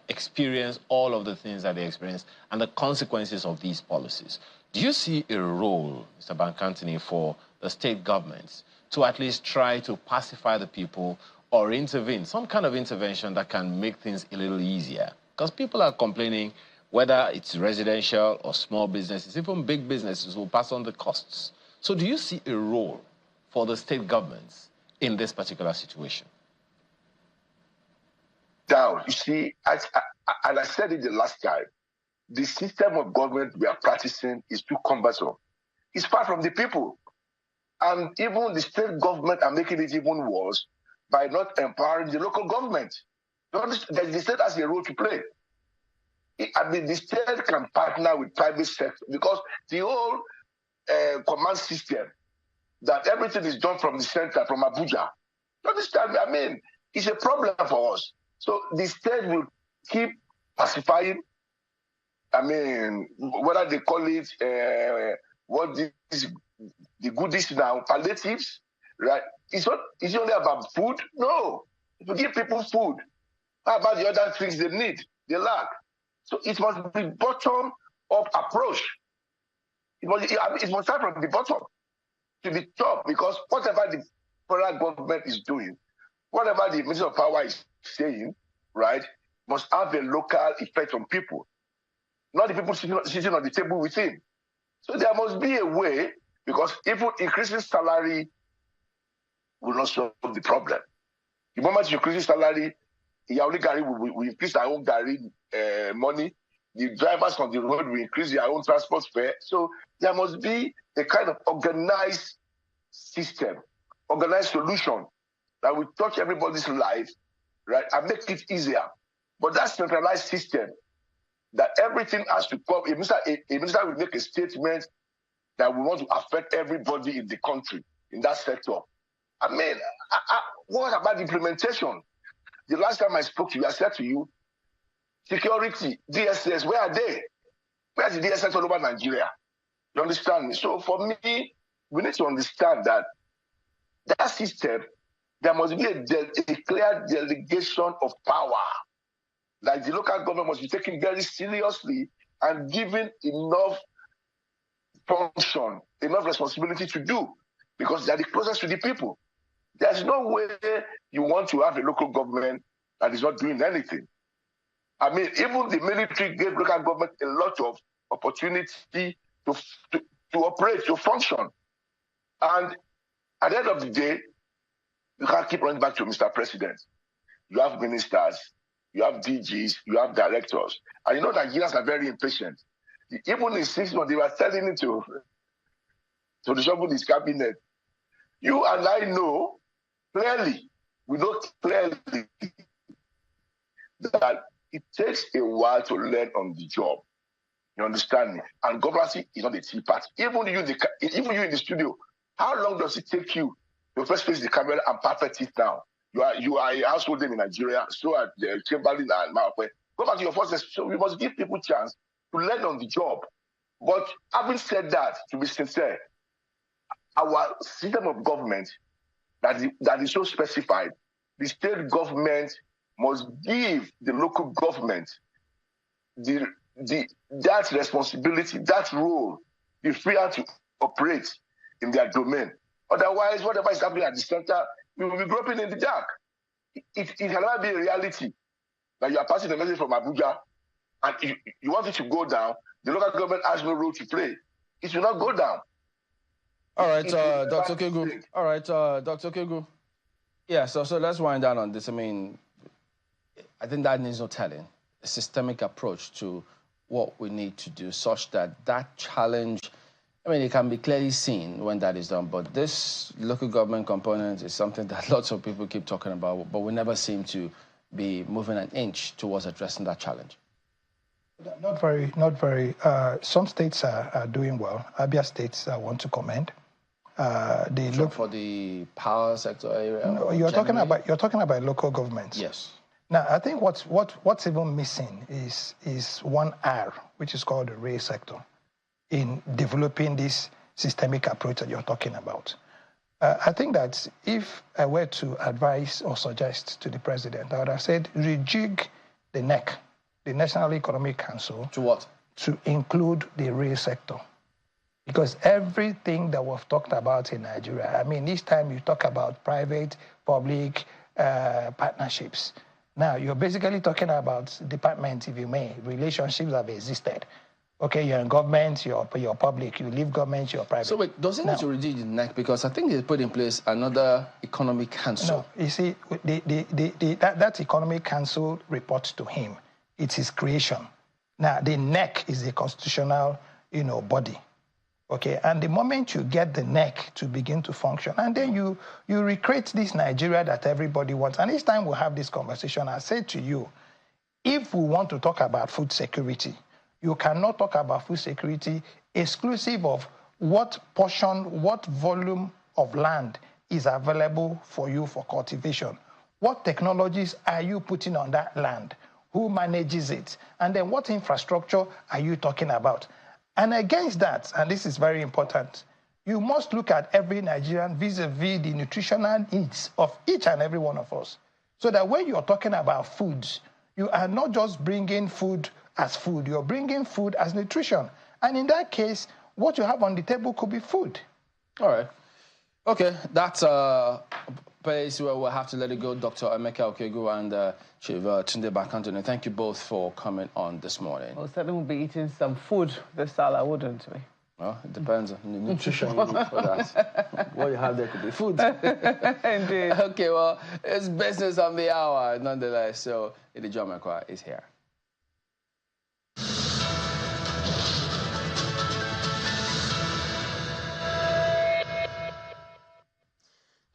experience all of the things that they experience and the consequences of these policies. Do you see a role, Mr. Bank Anthony, for the state governments to at least try to pacify the people or intervene, some kind of intervention that can make things a little easier? Because people are complaining, whether it's residential or small businesses, even big businesses will pass on the costs. So do you see a role for the state governments in this particular situation? Down. You see, and I said it the last time, the system of government we are practicing is too cumbersome. It's far from the people. And even the state government are making it even worse by not empowering the local government. The state has a role to play. I mean, the state can partner with private sector because the whole command system, that everything is done from the center, from Abuja. You understand me? I mean, it's a problem for us. So the state will keep pacifying. I mean, whether they call it what the goodies now, palliatives, right? It's only about food. No, if you give people food, how about the other things they need, they lack? So it must be bottom-up approach. It must start from the bottom to the top, because whatever the federal government is doing, whatever the Minister of Power is saying, right, must have a local effect on people, not the people sitting on the table with him. So there must be a way, because even increasing salary will not solve the problem. The moment you increase salary, Yauli Gari will increase their own Gari money. The drivers on the road will increase their own transport fare. So there must be a kind of organized system, organized solution that will touch everybody's life, right, and make it easier. But that centralized system, that everything has to come, a minister will make a statement that we want to affect everybody in the country, in that sector. I mean, what about the implementation? The last time I spoke to you, I said to you, security, DSS, where are they? Where's the DSS all over Nigeria? You understand me? So for me, we need to understand that that system, there must be a clear delegation of power. Like the local government must be taken very seriously and given enough function, enough responsibility to do, because they are the closest to the people. There's no way you want to have a local government that is not doing anything. I mean, even the military gave local government a lot of opportunity to operate, to function. And at the end of the day, you can't keep running back to Mr. President. You have ministers, you have DGs, you have directors. And you know Nigerians are very impatient. Even in 6 months, they were telling it to reshuffle his cabinet. You and I know clearly, we know clearly that it takes a while to learn on the job. You understand me? And governance is not the tea part. Even you in the studio, how long does it take you to first face the camera and perfect it down? You are a household name in Nigeria, so are Chamberlain and Malakwe. Go back to your forces. So we must give people chance to learn on the job. But having said that, to be sincere, our system of government that is so specified, the state government must give the local government that responsibility, that role, be free to operate in their domain. Otherwise, whatever is happening at the center, we will be groping in the dark. It can never be a reality that you are passing a message from Abuja and you want it to go down, the local government has no role to play. It will not go down. All right, Dr. Kegu. All right, Dr. Kegu. Yeah, so let's wind down on this. I mean, I think that needs no telling. A systemic approach to what we need to do such that that challenge, I mean, it can be clearly seen when that is done, but this local government component is something that lots of people keep talking about, but we never seem to be moving an inch towards addressing that challenge. Not very. Some states are doing well. Abia states I want to commend. They look for the power sector area. No, you're talking about local governments. Yes. Now, I think what's even missing is one R, which is called the rail sector, in developing this systemic approach that you're talking about. I think that if I were to advise or suggest to the president, I would have said rejig the NEC, the National Economic Council. To what? To include the rail sector. Because everything that we've talked about in Nigeria, I mean, each time you talk about private, public partnerships, now you're basically talking about departments, if you may, relationships that have existed. Okay, you're in government, you're public, you leave government, you're private. So wait, does it need to reduce the NEC? Because I think they put in place another economic council. No, you see, that economic council reports to him. It's his creation. Now, the NEC is a constitutional, body. Okay, and the moment you get the NEC to begin to function, and then you recreate this Nigeria that everybody wants. And each time we have this conversation, I say to you, if we want to talk about food security, you cannot talk about food security exclusive of what portion, what volume of land is available for you for cultivation. What technologies are you putting on that land? Who manages it? And then what infrastructure are you talking about? And against that, and this is very important, you must look at every Nigerian vis-a-vis the nutritional needs of each and every one of us. So that when you're talking about foods, you are not just bringing food as food, you're bringing food as nutrition. And in that case, what you have on the table could be food. All right. Okay, that's a place where we'll have to let it go. Dr. Emeka Okegu and Chief Tunde Bakantoni, thank you both for coming on this morning. Well, certainly we'll be eating some food this Salah, wouldn't we? Well, it depends on the nutrition you need for that. What you have there could be food. Indeed. Okay, well, it's business on the hour, nonetheless. So, Idijo is here.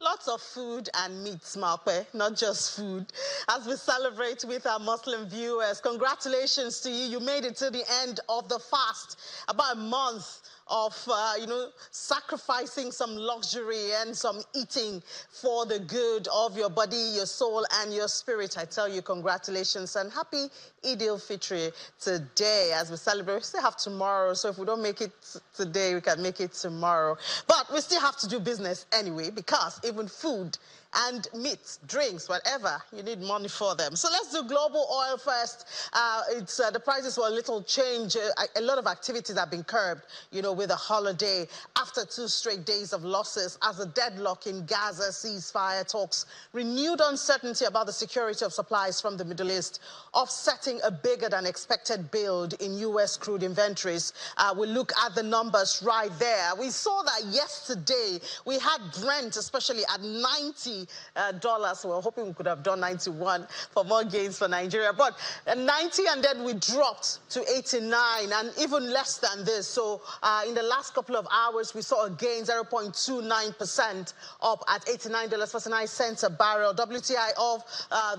Lots of food and meats, Marpe, not just food. As we celebrate with our Muslim viewers, congratulations to you. You made it to the end of the fast. About a month of, sacrificing some luxury and some eating for the good of your body, your soul, and your spirit. I tell you, congratulations and happy Eid-el-Fitr today as we celebrate. We still have tomorrow, so if we don't make it today, we can make it tomorrow. But we still have to do business anyway, because even food and meat, drinks, whatever, you need money for them. So let's do global oil first. The prices were a little change. A lot of activities have been curbed, with a holiday after 2 straight days of losses as a deadlock in Gaza ceasefire talks, renewed uncertainty about the security of supplies from the Middle East, offsetting a bigger than expected build in U.S. crude inventories. We'll look at the numbers right there. We saw that yesterday. We had Brent, especially at $90. We're hoping we could have done 91 for more gains for Nigeria. But 90, and then we dropped to 89, and even less than this. So in the last couple of hours, we saw a gain, 0.29% up at $89.49 a barrel. WTI of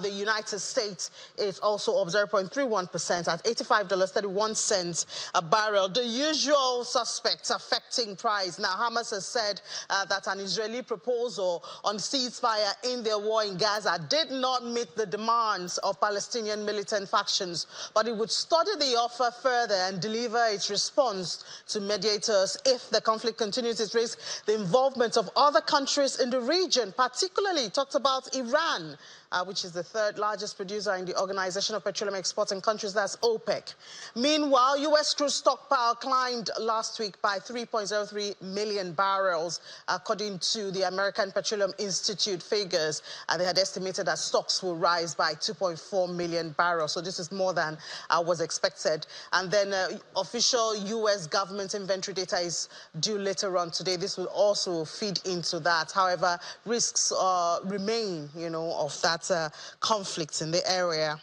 the United States is also up 0.31% at $85.31 a barrel. The usual suspects affecting price. Now, Hamas has said that an Israeli proposal on ceasefire in their war in Gaza did not meet the demands of Palestinian militant factions, but it would study the offer further and deliver its response to mediators if the conflict continues. It risks the involvement of other countries in the region, particularly talked about Iran, which is the 3rd largest producer in the Organization of Petroleum Exporting Countries, that's OPEC. Meanwhile, U.S. crude stockpile climbed last week by 3.03 million barrels, according to the American Petroleum Institute figures. They had estimated that stocks will rise by 2.4 million barrels. So this is more than was expected. And then official U.S. government inventory data is due later on today. This will also feed into that. However, risks remain, of that conflicts in the area.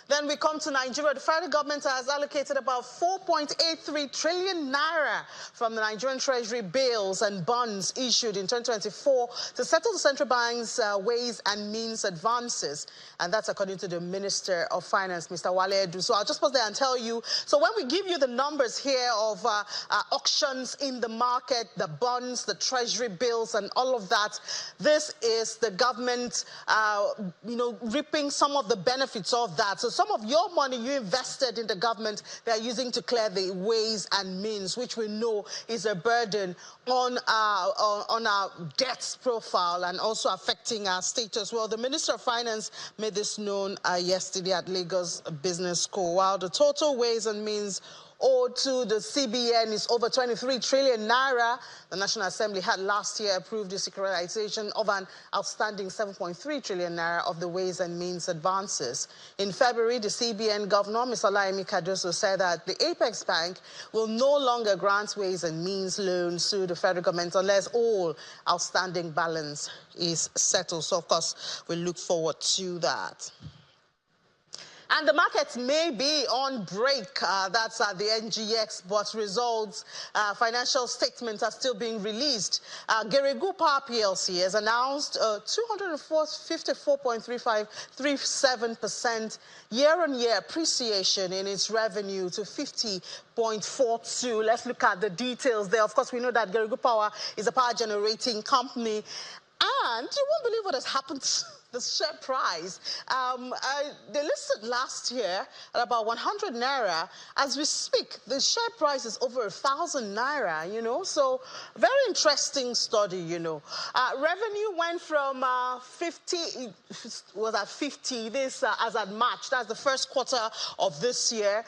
Then we come to Nigeria. The federal government has allocated about 4.83 trillion naira from the Nigerian Treasury bills and bonds issued in 2024 to settle the central bank's ways and means advances. And that's according to the Minister of Finance, Mr. Wale Edu. So I'll just pause there and tell you. So when we give you the numbers here of auctions in the market, the bonds, the Treasury bills, and all of that, this is the government, reaping some of the benefits of that. So some of your money you invested in the government, they're using to clear the ways and means, which we know is a burden on our debts profile and also affecting our status. Well, the Minister of Finance made this known yesterday at Lagos Business School. While the total ways and means owed to the CBN is over 23 trillion naira. The National Assembly had last year approved the securitization of an outstanding 7.3 trillion naira of the ways and means advances. In February, the CBN Governor, Mr. Olaimi Cardoso, said that the Apex Bank will no longer grant ways and means loans to the federal government unless all outstanding balance is settled. So, of course, we look forward to that. And the markets may be on break. That's at the NGX, but results, financial statements are still being released. Akeredolu Power PLC has announced 254.37% year-on-year appreciation in its revenue to 50.42. Let's look at the details there. Of course, we know that Akeredolu Power is a power generating company. And you won't believe what has happened to the share price. They listed last year at about 100 naira. As we speak, the share price is over 1,000 naira, you know. So very interesting study, you know. Revenue went from 50, was at 50, this as at March. That's the first quarter of this year.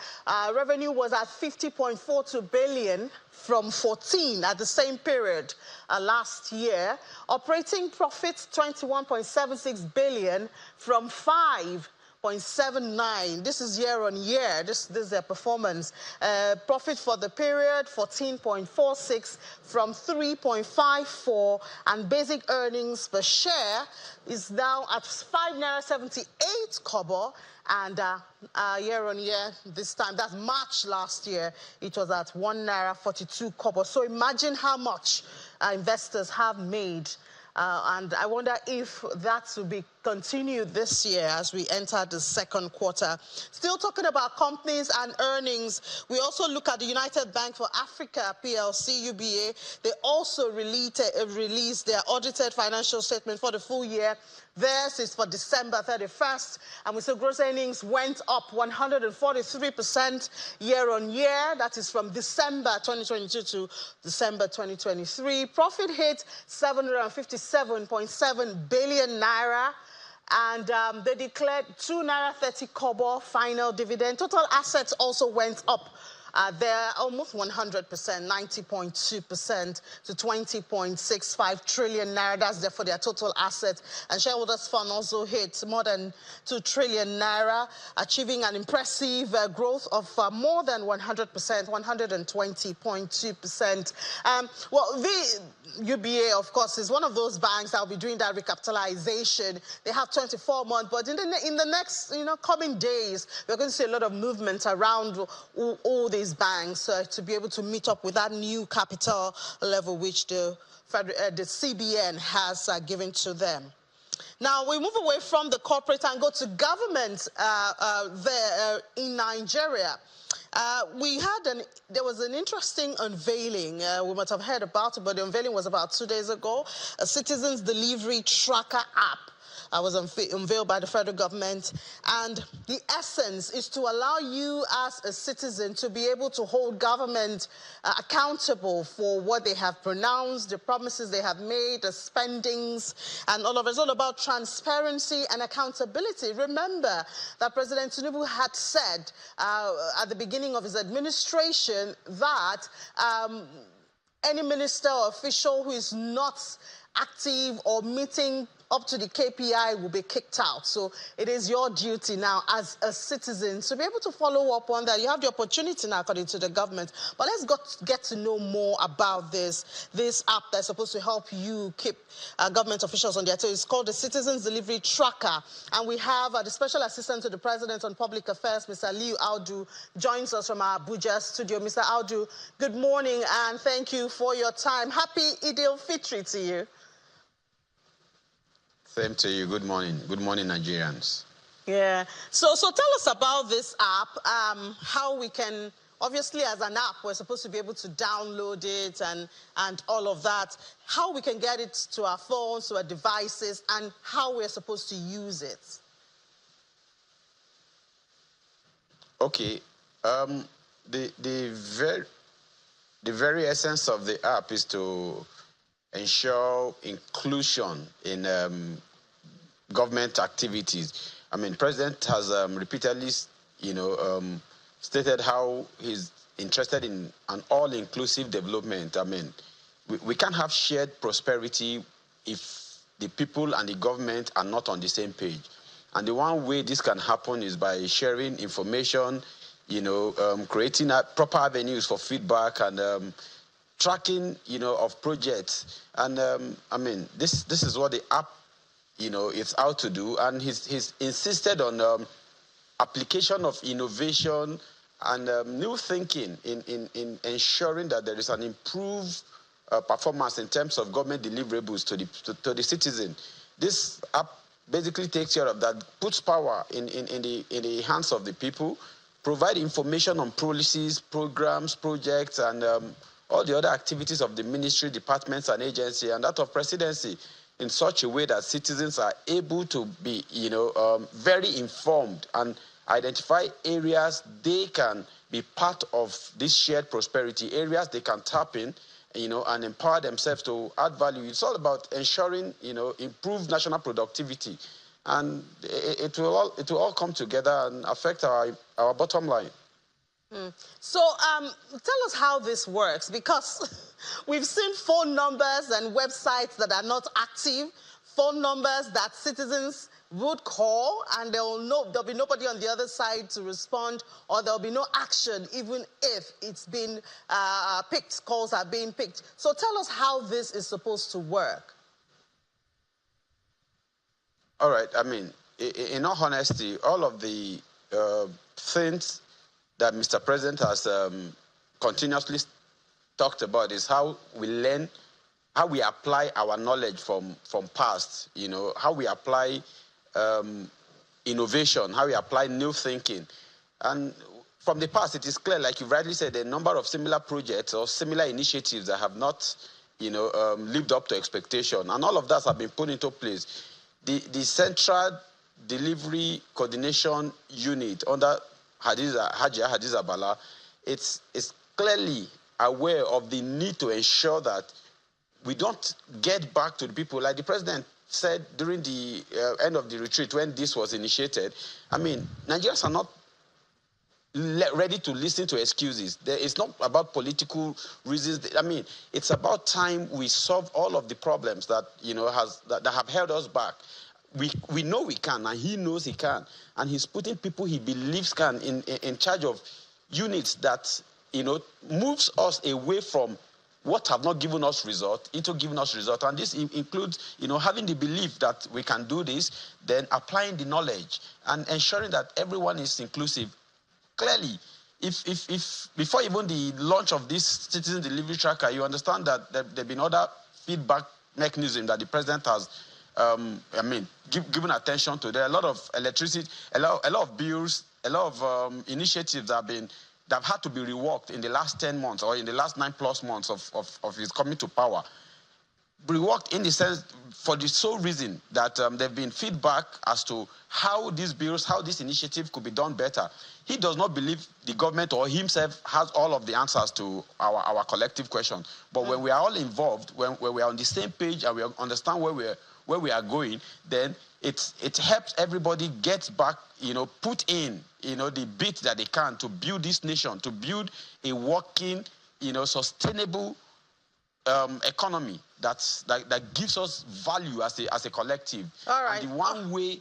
Revenue was at 50.42 billion. From 14 at the same period last year. Operating profits 21.76 billion from 5.79. This is year on year. This is their performance. Profit for the period 14.46 from 3.54, and basic earnings per share is now at 5.78 kobo. And year on year, this time, that's March last year, it was at 1.42 kobo. So imagine how much investors have made. And I wonder if that will be continued this year as we enter the second quarter. Still talking about companies and earnings, we also look at the United Bank for Africa, PLC, UBA. They also released their audited financial statement for the full year. Theirs is for December 31st, and we saw gross earnings went up 143% year on year. That is from December 2022 to December 2023. Profit hit 757.7 billion naira. And they declared 2.30 naira kobo final dividend. Total assets also went up. They're almost 100%, 90.2% to 20.65 trillion naira. That's there for their total assets. And shareholders' fund also hit more than 2 trillion naira, achieving an impressive growth of more than 100%, 120.2%. Well, the UBA, of course, is one of those banks that will be doing that recapitalization. They have 24 months, but in the next, coming days, we're going to see a lot of movement around all these banks to be able to meet up with that new capital level which the CBN has given to them. Now, we move away from the corporate and go to government there in Nigeria. There was an interesting unveiling. We might have heard about it, but the unveiling was about 2 days ago. A citizens delivery tracker app was unveiled by the federal government. And the essence is to allow you as a citizen to be able to hold government accountable for what they have pronounced, the promises they have made, the spendings, and all of it. It's all about transparency and accountability. Remember that President Tinubu had said at the beginning of his administration that any minister or official who is not active or meeting up to the KPI will be kicked out. So it is your duty now as a citizen to be able to follow up on that. You have the opportunity now according to the government. But let's get to know more about this app that's supposed to help you keep government officials on their toes. It's called the Citizens Delivery Tracker. And we have the Special Assistant to the President on Public Affairs, Mr. Liu Audu, joins us from our Abuja studio. Mr. Audu, good morning and thank you for your time. Happy Eid-el-Fitr to you. Same to you. Good morning. Good morning, Nigerians. Yeah. So tell us about this app, how we can, obviously as an app, we're supposed to be able to download it and all of that, how we can get it to our phones, to our devices, and how we're supposed to use it. Okay. The very essence of the app is to ensure inclusion in government activities. I mean, President has repeatedly, stated how he's interested in an all-inclusive development. I mean, we can't have shared prosperity if the people and the government are not on the same page. And the one way this can happen is by sharing information, creating proper avenues for feedback and tracking, of projects. And I mean, this is what the app, is out to do. And he's insisted on application of innovation and new thinking in ensuring that there is an improved performance in terms of government deliverables to the citizen. This app basically takes care of that, puts power in the hands of the people, provide information on policies, programs, projects, and all the other activities of the ministry, departments, and agency, and that of presidency, in such a way that citizens are able to be, very informed and identify areas they can be part of this shared prosperity, areas they can tap in, and empower themselves to add value. It's all about ensuring, improved national productivity, and it will all come together and affect our bottom line. So tell us how this works, because we've seen phone numbers and websites that are not active, phone numbers that citizens would call and there'll be nobody on the other side to respond, or there'll be no action even if it's been picked, calls are being picked. So tell us how this is supposed to work. All right, I mean, in all honesty, all of the things that Mr. President has continuously talked about is how we learn, how we apply our knowledge from past, how we apply innovation, how we apply new thinking. And from the past, it is clear, like you rightly said, a number of similar projects or similar initiatives that have not, lived up to expectation. And all of that have been put into place. The Central Delivery Coordination Unit under Hajia Hadiza Bala, it's clearly aware of the need to ensure that we don't get back to the people. Like the president said during the end of the retreat when this was initiated, I mean, Nigerians are not ready to listen to excuses. It's not about political reasons. I mean, it's about time we solve all of the problems that, that have held us back. We know we can, and he knows he can. And he's putting people he believes can in charge of units that, moves us away from what have not given us result into giving us result. And this includes, having the belief that we can do this, then applying the knowledge and ensuring that everyone is inclusive. Clearly, if before even the launch of this citizen delivery tracker, you understand that there have been other feedback mechanisms that the president has given attention to. There are a lot of electricity, a lot of bills, a lot of initiatives that have had to be reworked in the last 10 months or in the last 9+ months of his coming to power. Reworked in the sense for the sole reason that there have been feedback as to how these bills, how this initiative could be done better. He does not believe the government or himself has all of the answers to our collective question. But when we are all involved, when we are on the same page and we understand where we are going, then it helps everybody get back, put in, the bit that they can to build this nation, to build a working, sustainable economy that gives us value as a collective. All right. And the one way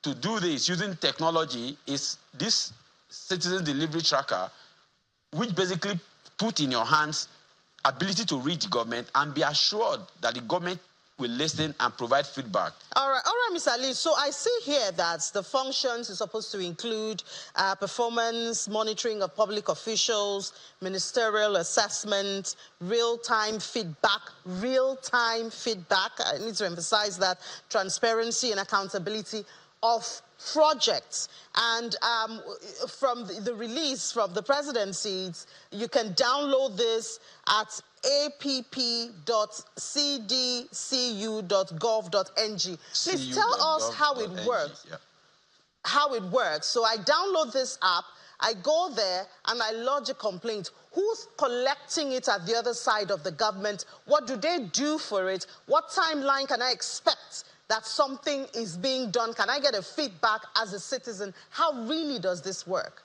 to do this using technology is this citizen delivery tracker, which basically put in your hands ability to reach the government and be assured that the government will listen and provide feedback. All right, Mr. Ali. So I see here that the functions is supposed to include performance monitoring of public officials, ministerial assessment, real-time feedback. I need to emphasize that, transparency and accountability of projects. And from the release from the presidency, you can download this at app.cdcu.gov.ng. Please tell us how it works. Yeah. How it works. So I download this app, I go there, and I lodge a complaint. Who's collecting it at the other side of the government? What do they do for it? What timeline can I expect that something is being done? Can I get a feedback as a citizen? How really does this work?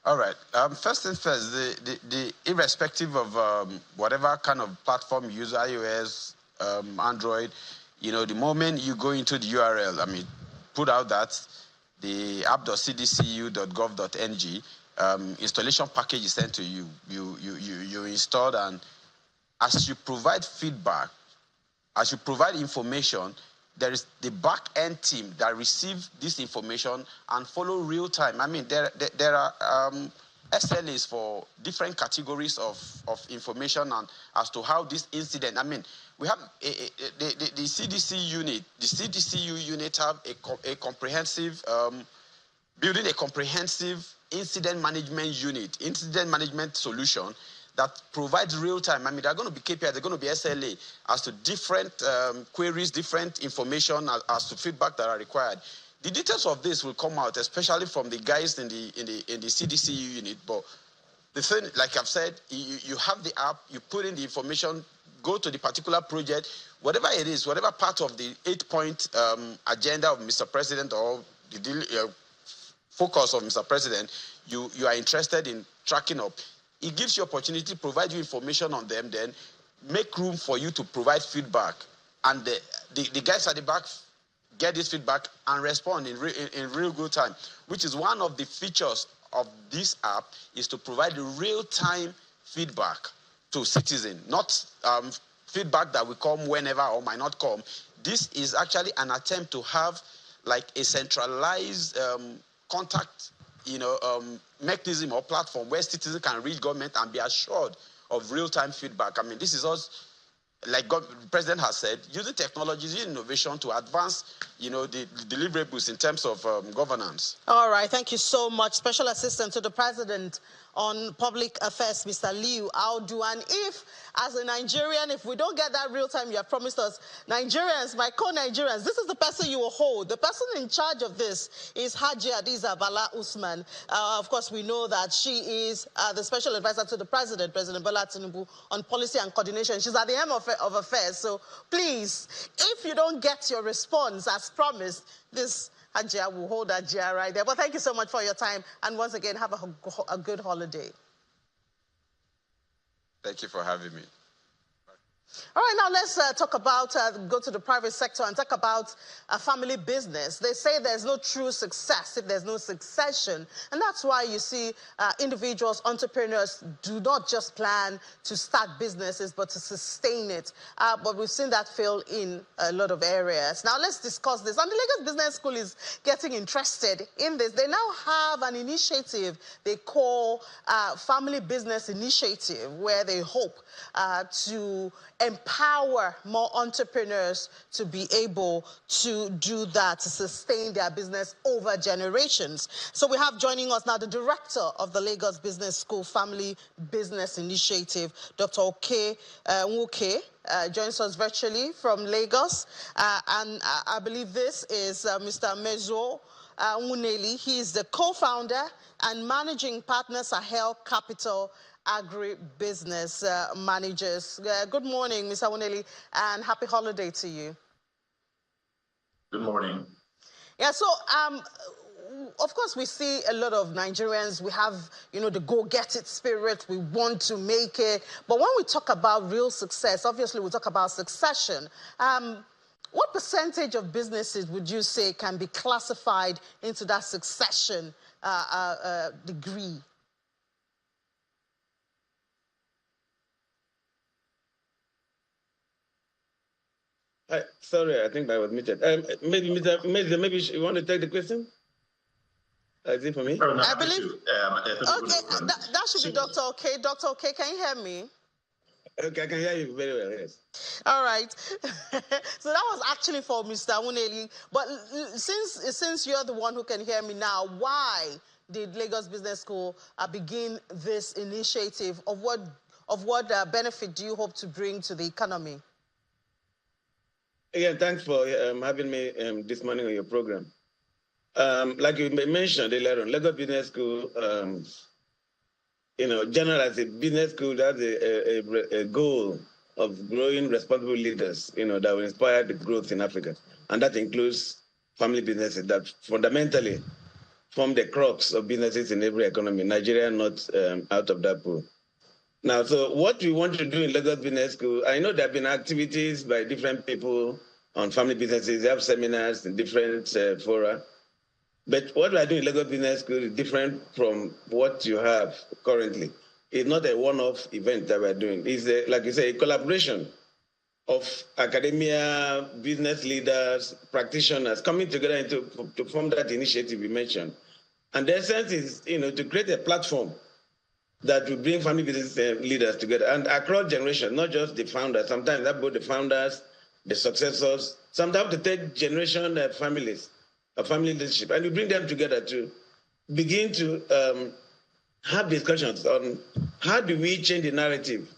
All right. First things first, the irrespective of whatever kind of platform you use, iOS, Android, the moment you go into the URL, put out that the app.cdcu.gov.ng installation package is sent to you. You install, and as you provide feedback, as you provide information, there is the back-end team that receive this information and follow real time. I mean, there are SLAs for different categories of information and as to how this incident, I mean, we have the CDC unit. The CDCU unit have a comprehensive, building a comprehensive incident management unit, incident management solution that provides real time. I mean, there are going to be KPIs, there are going to be SLA as to different queries, different information as to feedback that are required. The details of this will come out, especially from the guys in the CDCU unit. But the thing, like I've said, you have the app, you put in the information, go to the particular project, whatever it is, whatever part of the 8-point agenda of Mr. President or the focus of Mr. President, you are interested in tracking up. It gives you opportunity, provide you information on them, then make room for you to provide feedback. And the guys at the back get this feedback and respond in real good time, which is one of the features of this app, is to provide real-time feedback to citizens, not feedback that will come whenever or might not come. This is actually an attempt to have like a centralized contact mechanism or platform where citizens can reach government and be assured of real-time feedback. I mean, this is also, like the President has said, using technologies, using innovation to advance, the deliverables in terms of governance. All right, thank you so much. Special Assistant to the President on Public Affairs, Mr. Liu Audu. And if, as a Nigerian, if we don't get that real time you have promised us, Nigerians, my co-Nigerians, this is the person you will hold. The person in charge of this is Haji Hadiza Bala Usman. Of course, we know that she is the Special Advisor to the President, President Bola Tinubu, on policy and coordination. She's at the helm of affairs. So please, if you don't get your response as promised, this Hajia will hold Hajia right there. But thank you so much for your time. And once again, have a good holiday. Thank you for having me. All right, now let's talk about, go to the private sector and talk about a family business. They say there's no true success if there's no succession. And that's why you see individuals, entrepreneurs do not just plan to start businesses, but to sustain it. But we've seen that fail in a lot of areas. Now let's discuss this. And the Lagos Business School is getting interested in this. They now have an initiative they call Family Business Initiative, where they hope to empower more entrepreneurs to be able to do that, to sustain their business over generations. So we have joining us now the director of the Lagos Business School Family Business Initiative, Dr. Oke Nwuke, joins us virtually from Lagos. And I believe this is Mr. Mezo Nwuneli. He is the co-founder and managing partner, Sahel Capital Agri-Business Managers. Good morning, Mr. Nwuneli, and happy holiday to you. Good morning. Yeah, so of course we see a lot of Nigerians, we have, the go-get-it spirit, we want to make it. But when we talk about real success, obviously we talk about succession. What percentage of businesses would you say can be classified into that succession degree? Sorry, I think I was muted. Maybe you want to take the question? Is it for me? Oh, no, I believe. Okay, that should be Dr. Okay. Dr. Okay, can you hear me? Okay, I can hear you very well, yes. All right. So that was actually for Mr. Nwuneli. But since you're the one who can hear me now, why did Lagos Business School begin this initiative? Of what benefit do you hope to bring to the economy? Again, thanks for having me this morning on your program. Like you mentioned earlier on, Lagos Business School, generally as a business school, that's a goal of growing responsible leaders, that will inspire the growth in Africa. And that includes family businesses that fundamentally form the crux of businesses in every economy, Nigeria not out of that pool. Now, so what we want to do in Lagos Business School, I know there have been activities by different people on family businesses. They have seminars in different fora. But what we are doing in Lagos Business School is different from what you have currently. It's not a one-off event that we're doing. It's, like you say, a collaboration of academia, business leaders, practitioners coming together to form that initiative you mentioned. And the essence is, to create a platform that will bring family business leaders together and across generations, not just the founders. Sometimes that both the founders, the successors, sometimes the third generation families, family leadership, and we bring them together to begin to have discussions on how do we change the narrative,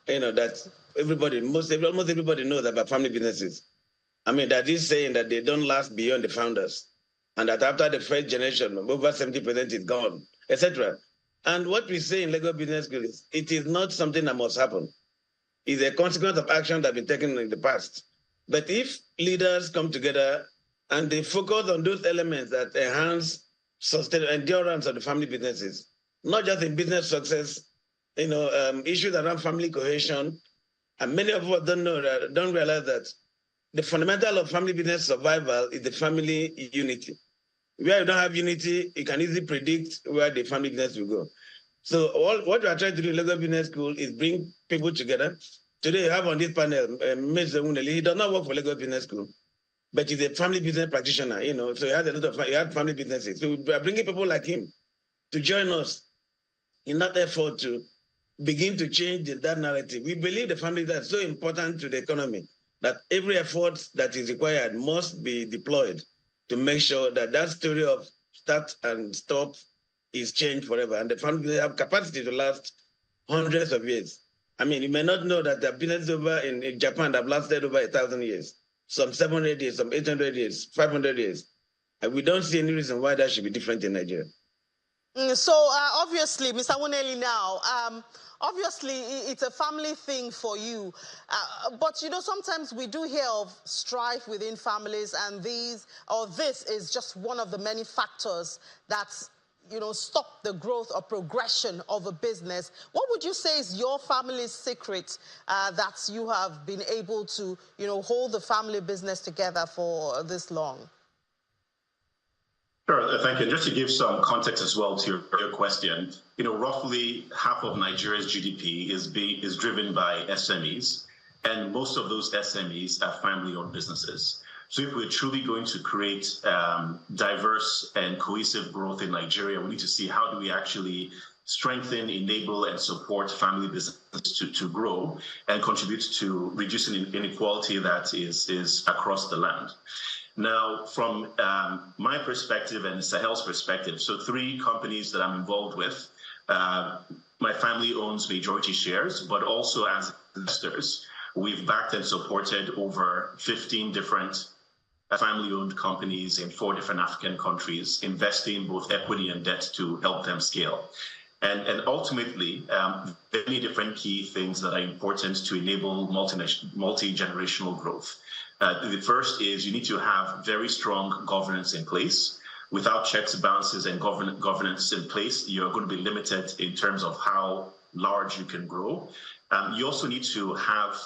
that almost everybody knows about family businesses. I mean, that is saying that they don't last beyond the founders, and that after the first generation, over 70% is gone, etc. And what we say in Lego Business School is, it is not something that must happen. It's a consequence of action that has been taken in the past. But if leaders come together and they focus on those elements that enhance endurance of the family businesses, not just in business success, issues around family cohesion, and many of us don't realize that the fundamental of family business survival is the family unity. Where you don't have unity, you can easily predict where the family business will go. So what we are trying to do in Lego Business School is bring people together. Today you have on this panel, Mr. Uneli. He does not work for Lego Business School, but he's a family business practitioner, so he has a lot of family businesses. So we are bringing people like him to join us in that effort to begin to change that narrative. We believe the family is so important to the economy that every effort that is required must be deployed to make sure that that story of start and stop is changed forever. And the family have capacity to last hundreds of years. I mean, you may not know that the businesses over in Japan have lasted over 1,000 years, some 700 years, some 800 years, 500 years. And we don't see any reason why that should be different in Nigeria. So obviously, Mr. Wuneli now, obviously it's a family thing for you. But, sometimes we do hear of strife within families, and this is just one of the many factors that, stop the growth or progression of a business. What would you say is your family's secret that you have been able to, hold the family business together for this long? Sure, thank you. Just to give some context as well to your question, roughly half of Nigeria's GDP is driven by SMEs, and most of those SMEs are family-owned businesses. So if we're truly going to create diverse and cohesive growth in Nigeria, we need to see how do we actually strengthen, enable, and support family businesses to grow and contribute to reducing inequality that is across the land. Now, from my perspective and Sahel's perspective, so 3 companies that I'm involved with, my family owns majority shares, but also as investors, we've backed and supported over 15 different family-owned companies in 4 different African countries, investing both equity and debt to help them scale. And ultimately, many different key things that are important to enable multi-generational growth. The first is you need to have very strong governance in place. Without checks, balances, and governance in place, you're going to be limited in terms of how large you can grow. You also need to have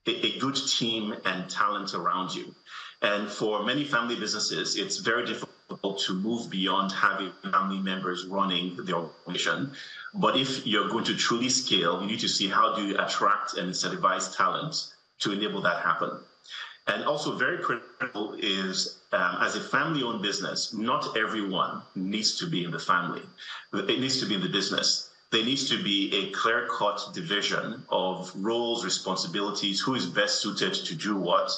a good team and talent around you. And for many family businesses, it's very difficult to move beyond having family members running the organization. But if you're going to truly scale, you need to see how do you attract and incentivize talent to enable that happen. And also very critical is, as a family-owned business, not everyone needs to be in the family. It needs to be in the business. There needs to be a clear-cut division of roles, responsibilities, who is best suited to do what.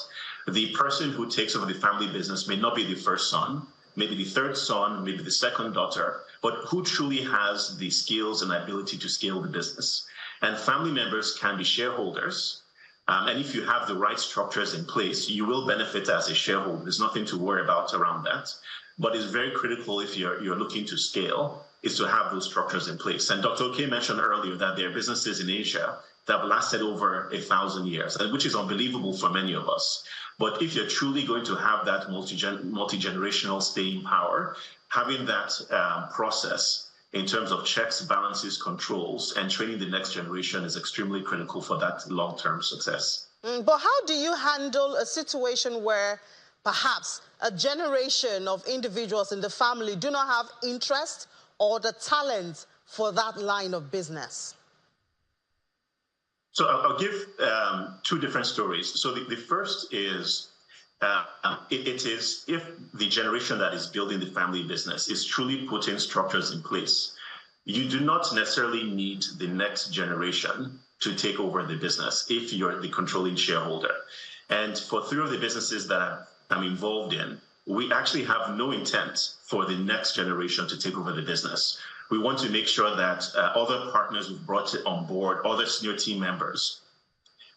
The person who takes over the family business may not be the first son, maybe the third son, maybe the second daughter, but who truly has the skills and ability to scale the business. And family members can be shareholders. And if you have the right structures in place, you will benefit as a shareholder. There's nothing to worry about around that. But it's very critical if you're looking to scale, is to have those structures in place. And Dr. Oke mentioned earlier that there are businesses in Asia that have lasted over 1,000 years, which is unbelievable for many of us. But if you're truly going to have that multi-generational staying power, having that process in terms of checks, balances, controls, and training the next generation is extremely critical for that long-term success. But how do you handle a situation where perhaps a generation of individuals in the family do not have interest or the talent for that line of business? So I'll give two different stories. So the first is, it is if the generation that is building the family business is truly putting structures in place, you do not necessarily need the next generation to take over the business if you're the controlling shareholder. And for 3 of the businesses that I'm involved in, we actually have no intent for the next generation to take over the business. We want to make sure that other partners we've brought on board, other senior team members,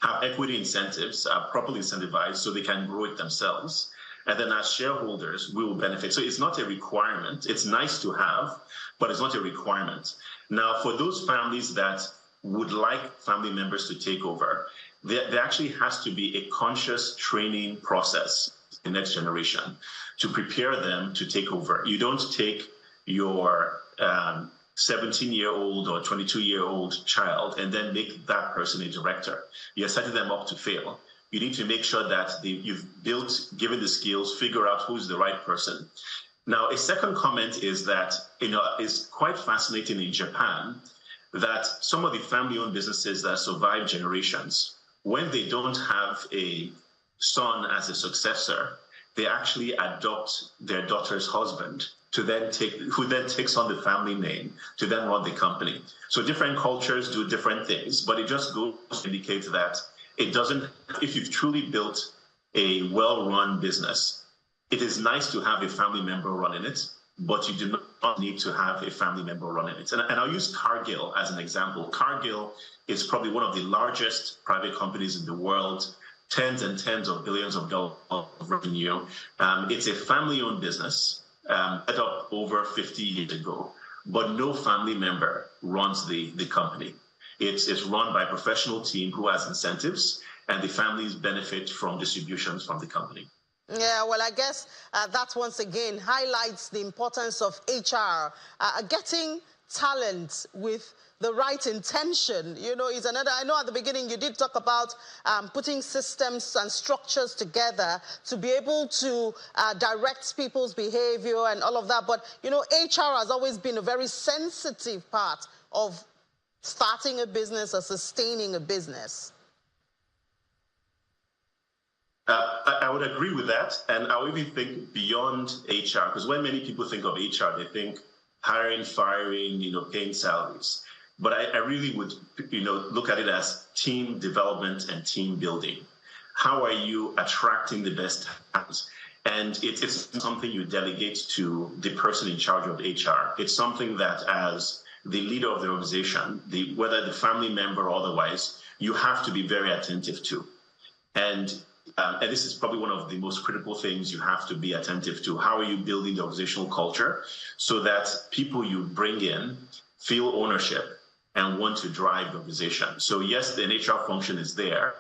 have equity incentives, are properly incentivized so they can grow it themselves. And then as shareholders, we will benefit. So it's not a requirement. It's nice to have, but it's not a requirement. Now, for those families that would like family members to take over, there actually has to be a conscious training process in the next generation to prepare them to take over. You don't take your 17-year-old or 22-year-old child and then make that person a director. You're setting them up to fail. You need to make sure that you've built, given the skills, figure out who's the right person. Now, a second comment is that, it's quite fascinating in Japan that some of the family-owned businesses that survive generations, when they don't have a son as a successor, they actually adopt their daughter's husband who then takes on the family name to then run the company. So different cultures do different things, but it just goes to indicate that it doesn't, if you've truly built a well-run business, it is nice to have a family member running it, but you do not need to have a family member running it. And I'll use Cargill as an example. Cargill is probably one of the largest private companies in the world, tens and tens of billions of dollars of revenue. It's a family-owned business, set up over 50 years ago, but no family member runs the company. It's run by a professional team who has incentives, and the families benefit from distributions from the company. Yeah, well, I guess that once again highlights the importance of HR, getting talent with the right intention, is another. I know at the beginning you did talk about putting systems and structures together to be able to direct people's behavior and all of that. But, HR has always been a very sensitive part of starting a business or sustaining a business. I would agree with that. And I would even think beyond HR, because when many people think of HR, they think hiring, firing, paying salaries. But I really would, look at it as team development and team building. How are you attracting the best talent? And it's something you delegate to the person in charge of HR. It's something that as the leader of the organization, whether the family member or otherwise, you have to be very attentive to. And this is probably one of the most critical things you have to be attentive to. How are you building the organizational culture so that people you bring in feel ownership and want to drive the organization? So yes, the HR function is there,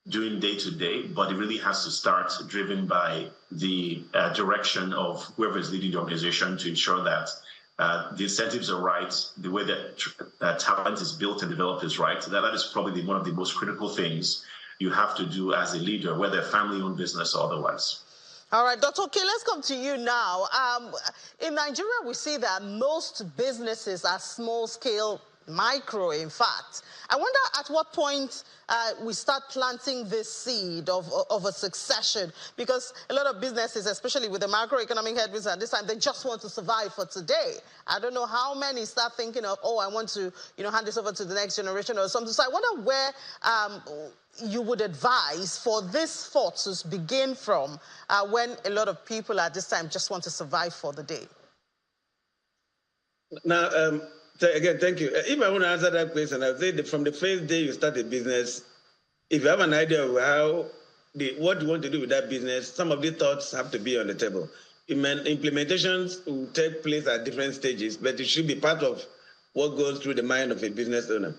doing day-to-day, but it really has to start driven by the direction of whoever is leading the organization to ensure that the incentives are right, the way that talent is built and developed is right. That is probably one of the most critical things you have to do as a leader, whether family-owned business or otherwise. All right, Dr. K, let's come to you now. In Nigeria, we see that most businesses are small-scale, micro, in fact. I wonder at what point we start planting this seed of a succession, because a lot of businesses, especially with the macroeconomic headwinds at this time, they just want to survive for today. I don't know how many start thinking of, I want to, hand this over to the next generation or something. So I wonder where you would advise for this thought to begin from when a lot of people at this time just want to survive for the day. Now, again, thank you. If I want to answer that question, I'll say that from the first day you start a business, if you have an idea of what you want to do with that business, some of the thoughts have to be on the table. Implementations will take place at different stages, but it should be part of what goes through the mind of a business owner.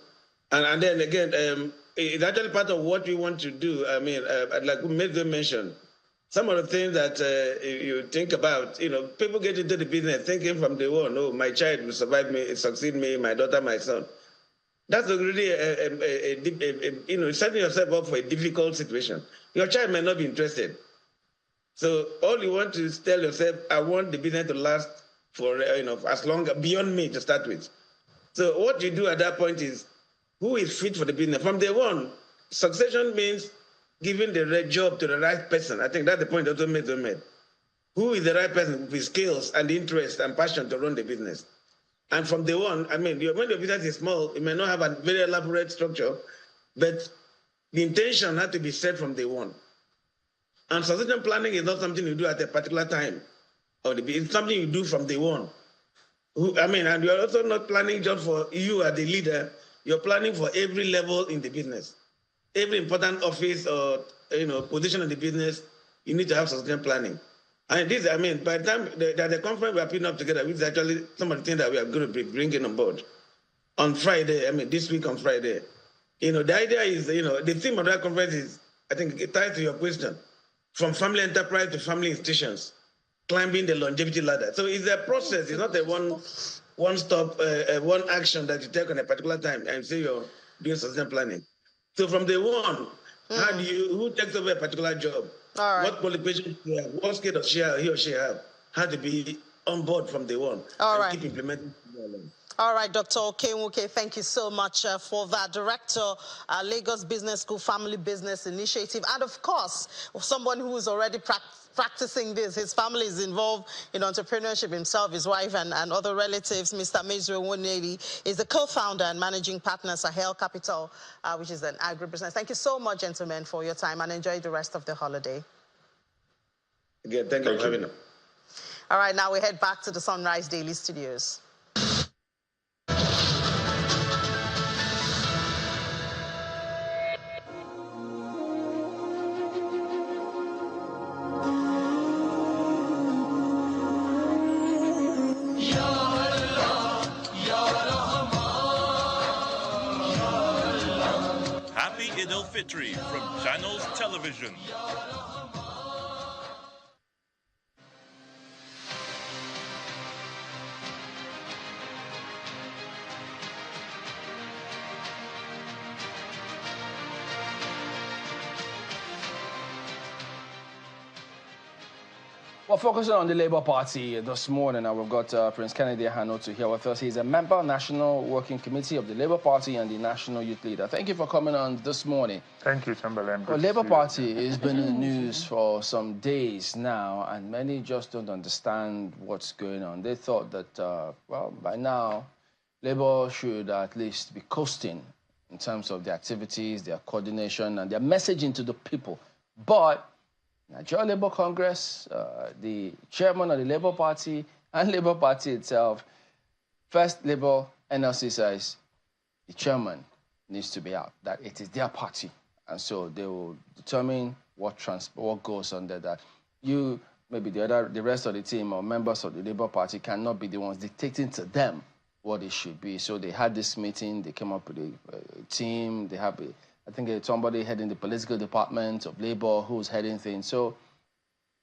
And then again, it's actually part of what we want to do. I mean, like we made the mention, some of the things that you think about, people get into the business thinking from day one, my child will survive me, succeed me, my daughter, my son. That's really, setting yourself up for a difficult situation. Your child may not be interested. So all you want to is tell yourself, I want the business to last for, as long, beyond me to start with. So what you do at that point is who is fit for the business. From day one, succession means giving the right job to the right person. I think that's the point Dr. Mezo made. Who is the right person with skills and interest and passion to run the business? And from day one, I mean, when your business is small, it may not have a very elaborate structure, but the intention had to be set from day one. And succession planning is not something you do at a particular time. It's something you do from day one. And you're also not planning just for you as the leader, you're planning for every level in the business. Every important office or position in the business, you need to have succession planning. And this, by the time the conference we are putting up together, which is actually some of the things that we are going to be bringing on board on Friday, this week on Friday. The idea is, the theme of that conference is, I think it ties to your question, from family enterprise to family institutions, climbing the longevity ladder. So it's a process. It's not a one-stop, one action that you take on a particular time and say you're doing succession planning. So from day one, who takes over a particular job? All right. What qualifications do you have? What skill does he or she have? How to be on board from day one. All and right. Keep implementing. All right, Dr. Okenwuke, thank you so much for that. Director, Lagos Business School Family Business Initiative. And of course, someone who is already practicing this. His family is involved in entrepreneurship himself, his wife and other relatives. Mr. Mezro Woneli is the co-founder and managing partner, Sahel Capital, which is an agribusiness. Thank you so much, gentlemen, for your time, and enjoy the rest of the holiday. Again, thank you for having us. All right, now we head back to the Sunrise Daily Studios. Happy Eid-el-Fitr from Channels Television. Well, focusing on the Labour Party this morning, we've got Prince Kennedy Ahanotu here with us. He's a member of National Working Committee of the Labour Party and the National Youth Leader. Thank you for coming on this morning. Thank you, Chamberlain. Well, Labour Party has been in the news for some days now, and many just don't understand what's going on. They thought that, well, by now, Labour should at least be coasting in terms of their activities, their coordination, and their messaging to the people. But Nigeria Labour Congress, the chairman of the Labour Party and Labour Party itself, First Labour NLC says the chairman needs to be out, that it is their party. And so they will determine what goes under that. You, maybe the rest of the team or members of the Labour Party cannot be the ones dictating to them what it should be. So they had this meeting, they came up with a team, they have I think it's somebody heading the political department of Labour who's heading things. So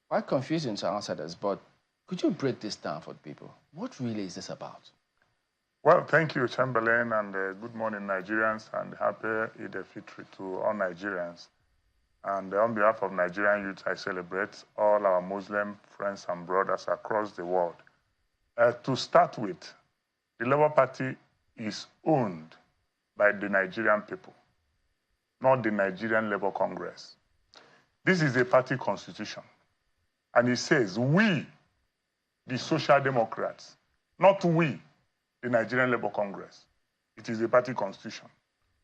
quite confusing to outsiders, but could you break this down for people? What really is this about? Well, thank you, Chamberlain, and good morning, Nigerians, and happy Eid-el-Fitr to all Nigerians. And on behalf of Nigerian youth, I celebrate all our Muslim friends and brothers across the world. To start with, the Labour Party is owned by the Nigerian people, not the Nigerian Labour Congress. This is a party constitution. And it says, we, the Social Democrats, not we, the Nigerian Labour Congress. It is a party constitution.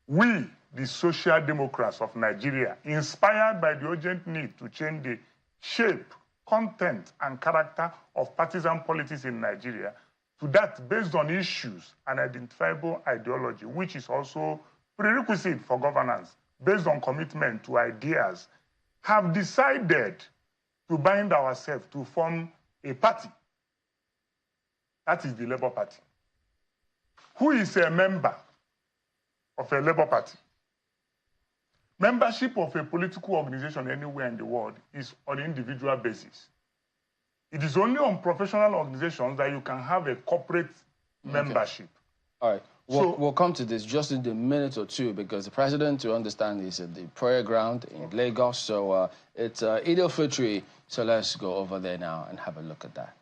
We, the Social Democrats of Nigeria, inspired by the urgent need to change the shape, content, and character of partisan politics in Nigeria, to that based on issues and identifiable ideology, which is also prerequisite for governance, based on commitment to ideas, have decided to bind ourselves to form a party. That is the Labour Party. Who is a member of a Labour Party? Membership of a political organization anywhere in the world is on an individual basis. It is only on professional organizations that you can have a corporate membership. All right. We'll come to this just in a minute or two, because the president, to understand, is at the prayer ground in Lagos. So it's Eid-el-Fitr. So let's go over there now and have a look at that.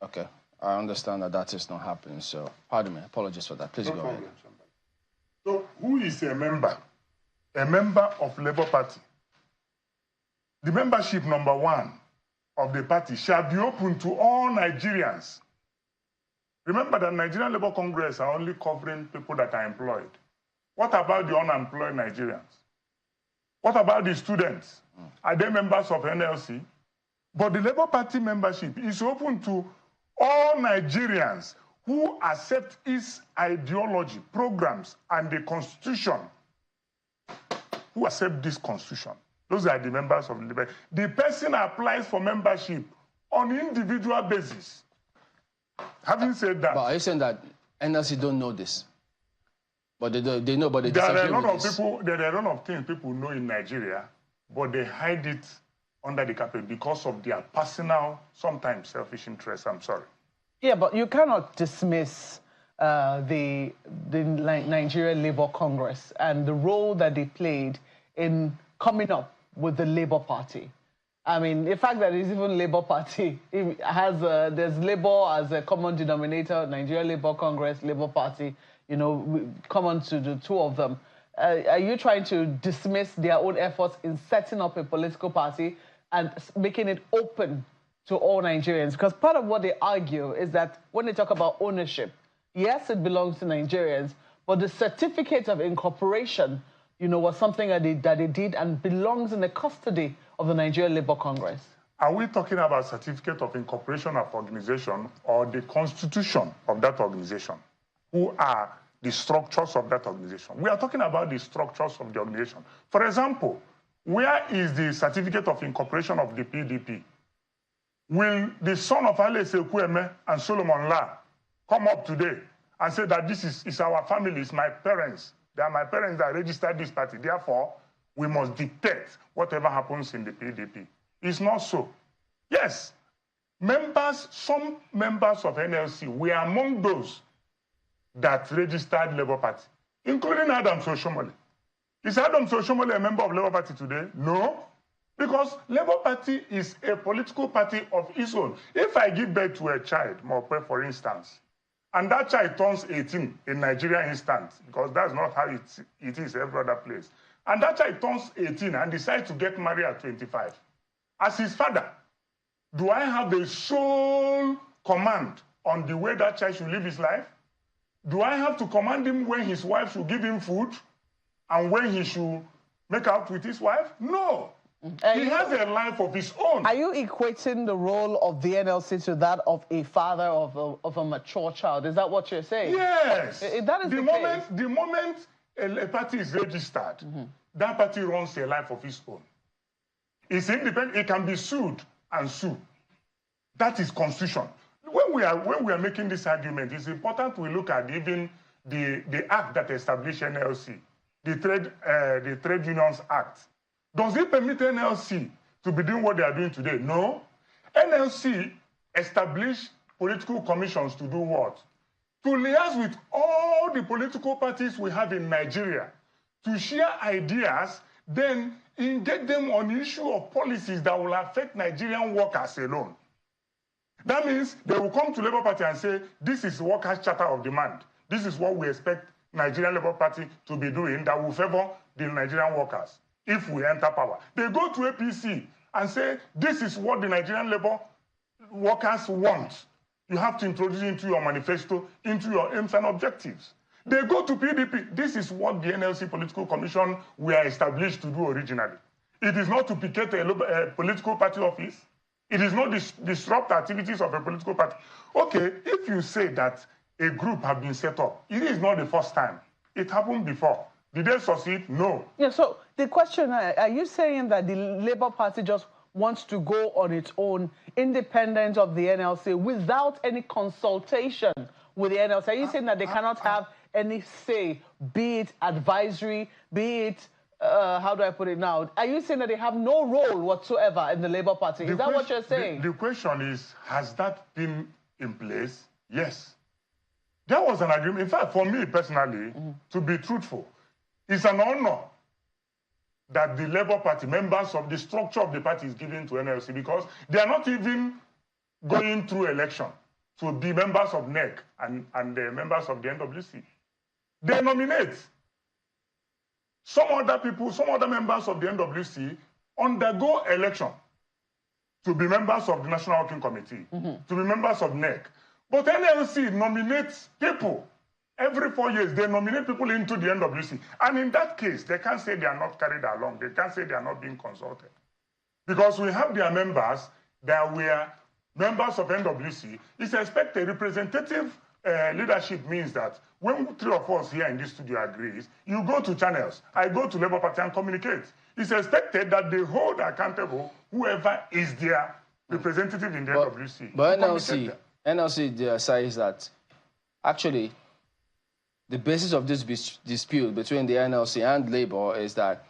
Okay. I understand that that is not happening, so pardon me, apologies for that. Please go ahead. So who is a member? A member of Labour Party. The membership number 1 of the party shall be open to all Nigerians. Remember that Nigerian Labour Congress are only covering people that are employed. What about the unemployed Nigerians? What about the students? Are they members of NLC? But the Labour Party membership is open to all Nigerians who accept its ideology, programs, and the constitution. Who accept this constitution. Those are the members of the Labour. The person applies for membership on individual basis. Having said that... But are you saying that NLC don't know this? But they know, but they there are disagree with this? There are a lot of things people know in Nigeria, but they hide it under the carpet because of their personal, sometimes selfish interests. I'm sorry. Yeah, but you cannot dismiss the Nigerian Labour Congress and the role that they played in coming up with the Labour Party. I mean, the fact that it's even Labour Party, it has there's Labour as a common denominator, Nigerian Labour Congress, Labour Party, you know, common to the two of them. Are you trying to dismiss their own efforts in setting up a political party and making it open to all Nigerians? Because part of what they argue is that when they talk about ownership, yes, it belongs to Nigerians, but the certificate of incorporation, you know, was something that they did and belongs in the custody of the Nigerian Labour Congress. Are we talking about certificate of incorporation of organization or the constitution of that organization? Who are the structures of that organization? We are talking about the structures of the organization. For example, where is the certificate of incorporation of the PDP? Will the son of Ale Sekweme and Solomon La come up today and say that this is our family, it's my parents, they are my parents that registered this party, therefore we must dictate whatever happens in the PDP? It's not so. Yes, some members of NLC were among those that registered Labour Party, including Adam Soshomole. Is Adam Soshomole a member of Labour Party today? No, because Labour Party is a political party of its own. If I give birth to a child, Mope, for instance, and that child turns 18 in Nigeria instant, because that's not how it is every other place, and that child turns 18 and decides to get married at 25, as his father, do I have the sole command on the way that child should live his life? Do I have to command him when his wife should give him food and when he should make out with his wife? No. He has a life of his own. Are you equating the role of the NLC to that of a father of a mature child? Is that what you're saying? Yes. That is the moment a party is registered, that party runs a life of its own. It's independent. It can be sued and sue. That is constitution. When we are making this argument, it's important we look at even the act that established NLC, the Trade Unions Act. Does it permit NLC to be doing what they are doing today? No. NLC established political commissions to do what? To liaise with all the political parties we have in Nigeria, to share ideas, then engage them on the issue of policies that will affect Nigerian workers alone. That means they will come to Labour Party and say, this is workers' charter of demand. This is what we expect Nigerian Labour Party to be doing that will favor the Nigerian workers if we enter power. They go to APC and say, this is what the Nigerian Labour workers want. You have to introduce into your manifesto, into your aims and objectives. They go to PDP. This is what the NLC Political Commission were established to do originally. It is not to picket a political party office. It is not disrupt activities of a political party. Okay, if you say that a group has been set up, it is not the first time. It happened before. Did they succeed? No. Yeah, so the question, are you saying that the Labour Party just wants to go on its own, independent of the NLC, without any consultation with the NLC? Are you saying that they cannot have any say, be it advisory, be it how do I put it now? Are you saying that they have no role whatsoever in the Labour Party? Is that what you're saying? The question is, has that been in place? Yes. There was an agreement. In fact, for me personally, to be truthful, it's an honor that the Labour Party, members of the structure of the party is giving to NLC, because they are not even going through election. to be members of NEC and the members of the NWC. They nominate. Some other people, some other members of the NWC undergo election to be members of the National Working Committee, to be members of NEC. But NLC nominates people. Every 4 years, they nominate people into the NWC. And in that case, they can't say they are not carried along. They can't say they are not being consulted. Because we have their members that were members of NWC. It's expected representative leadership means that when 3 of us here in this studio agrees, you go to channels. I go to Labour Party and communicate. It's expected that they hold accountable whoever is their representative in the NWC. But NLC says that actually the basis of this dispute between the NLC and Labour is that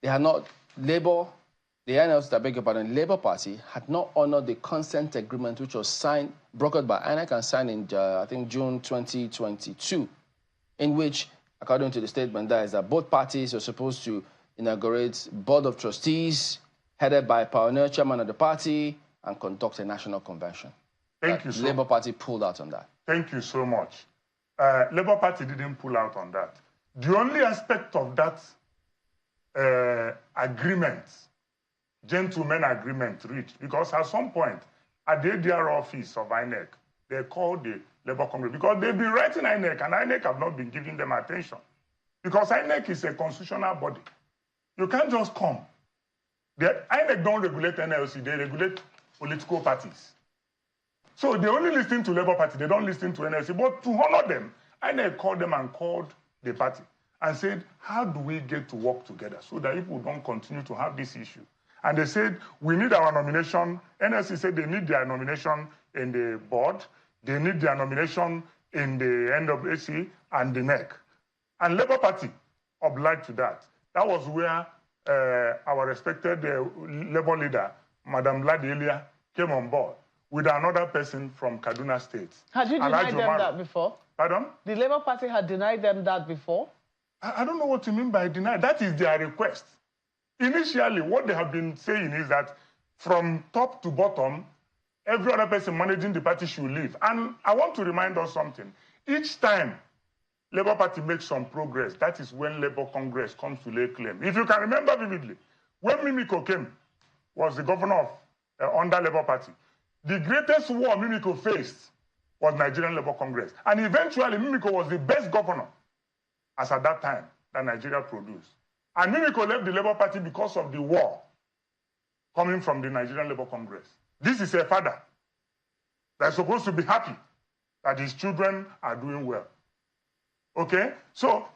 they had not, the NLC, I beg your pardon, Labour Party had not honored the consent agreement which was signed, brokered by INEC and signed in, I think, June 2022, in which, according to the statement, that is that both parties are supposed to inaugurate board of trustees headed by a pioneer chairman of the party and conduct a national convention. Thank you so much. Labour Party pulled out on that. Thank you so much. Labour Party didn't pull out on that. The only aspect of that agreement, gentleman agreement reached, because at some point, at the ADR office of INEC, they called the Labour Congress, because they've been writing INEC, and INEC have not been giving them attention. Because INEC is a constitutional body. You can't just come. INEC don't regulate NLC, they regulate political parties. So they only listen to Labour Party, they don't listen to NLC. But to honor them, INEC called them and called the party and said, how do we get to work together so that people don't continue to have this issue? And they said, we need our nomination. NLC said they need their nomination in the board, they need their nomination in the NWC and the NEC. And Labour Party obliged to that. That was where our respected Labour leader, Madam Ladi Elia, came on board with another person from Kaduna State. Had you denied them that before? Pardon? The Labour Party had denied them that before? I don't know what you mean by deny. That is their request. Initially, what they have been saying is that from top to bottom, every other person managing the party should leave. And I want to remind us something. Each time Labour Party makes some progress, that is when Labour Congress comes to lay claim. If you can remember vividly, when Mimiko came, was the governor of under Labour Party, the greatest war Mimiko faced was Nigerian Labour Congress. And eventually, Mimiko was the best governor, as at that time, that Nigeria produced. And Mimiko left the Labour Party because of the war coming from the Nigerian Labour Congress. This is a father that's supposed to be happy that his children are doing well. Okay? So,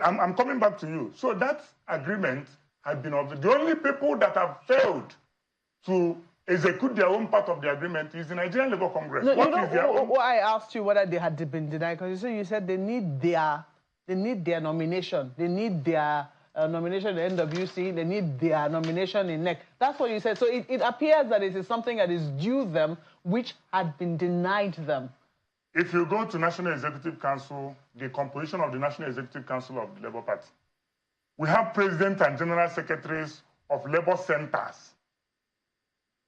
I'm coming back to you. So that agreement had been observed. The only people that have failed to execute their own part of the agreement is the Nigerian Labour Congress. No, I asked you whether they had been denied, because you said they need their nomination. They need their nomination in NWC. They need their nomination in NEC. That's what you said. So it appears that it is something that is due them, which had been denied them. If you go to National Executive Council, the composition of the National Executive Council of the Labour Party, we have president and general secretaries of Labour centers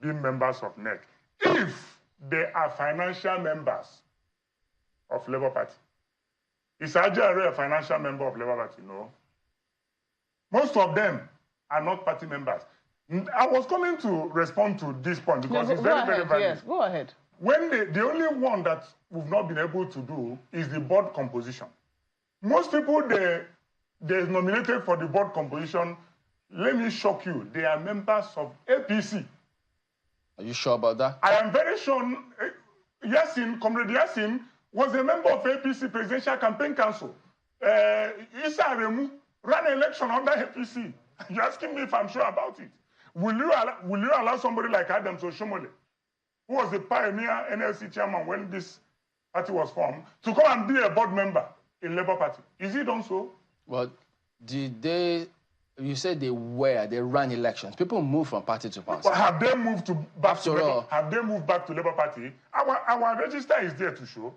being members of NEC. If they are financial members of Labour Party, is Ajay a financial member of Labour Party? No. Most of them are not party members. I was coming to respond to this point because it's very, very valid. Yes, go ahead. When the only one that we've not been able to do is the board composition. Most people they're nominated for the board composition, let me shock you, they are members of APC. Are you sure about that? I am very sure. Comrade Yassin was a member of APC Presidential Campaign Council. Issa Aremu ran an election under APC. You're asking me if I'm sure about it. Will you allow somebody like Adams Oshomole, who was the pioneer NLC chairman when this party was formed, to come and be a board member in Labour Party? Is he done so? Well, you said they ran elections. People move from party to party. Well, have they moved back to Labour Party? Our register is there to show.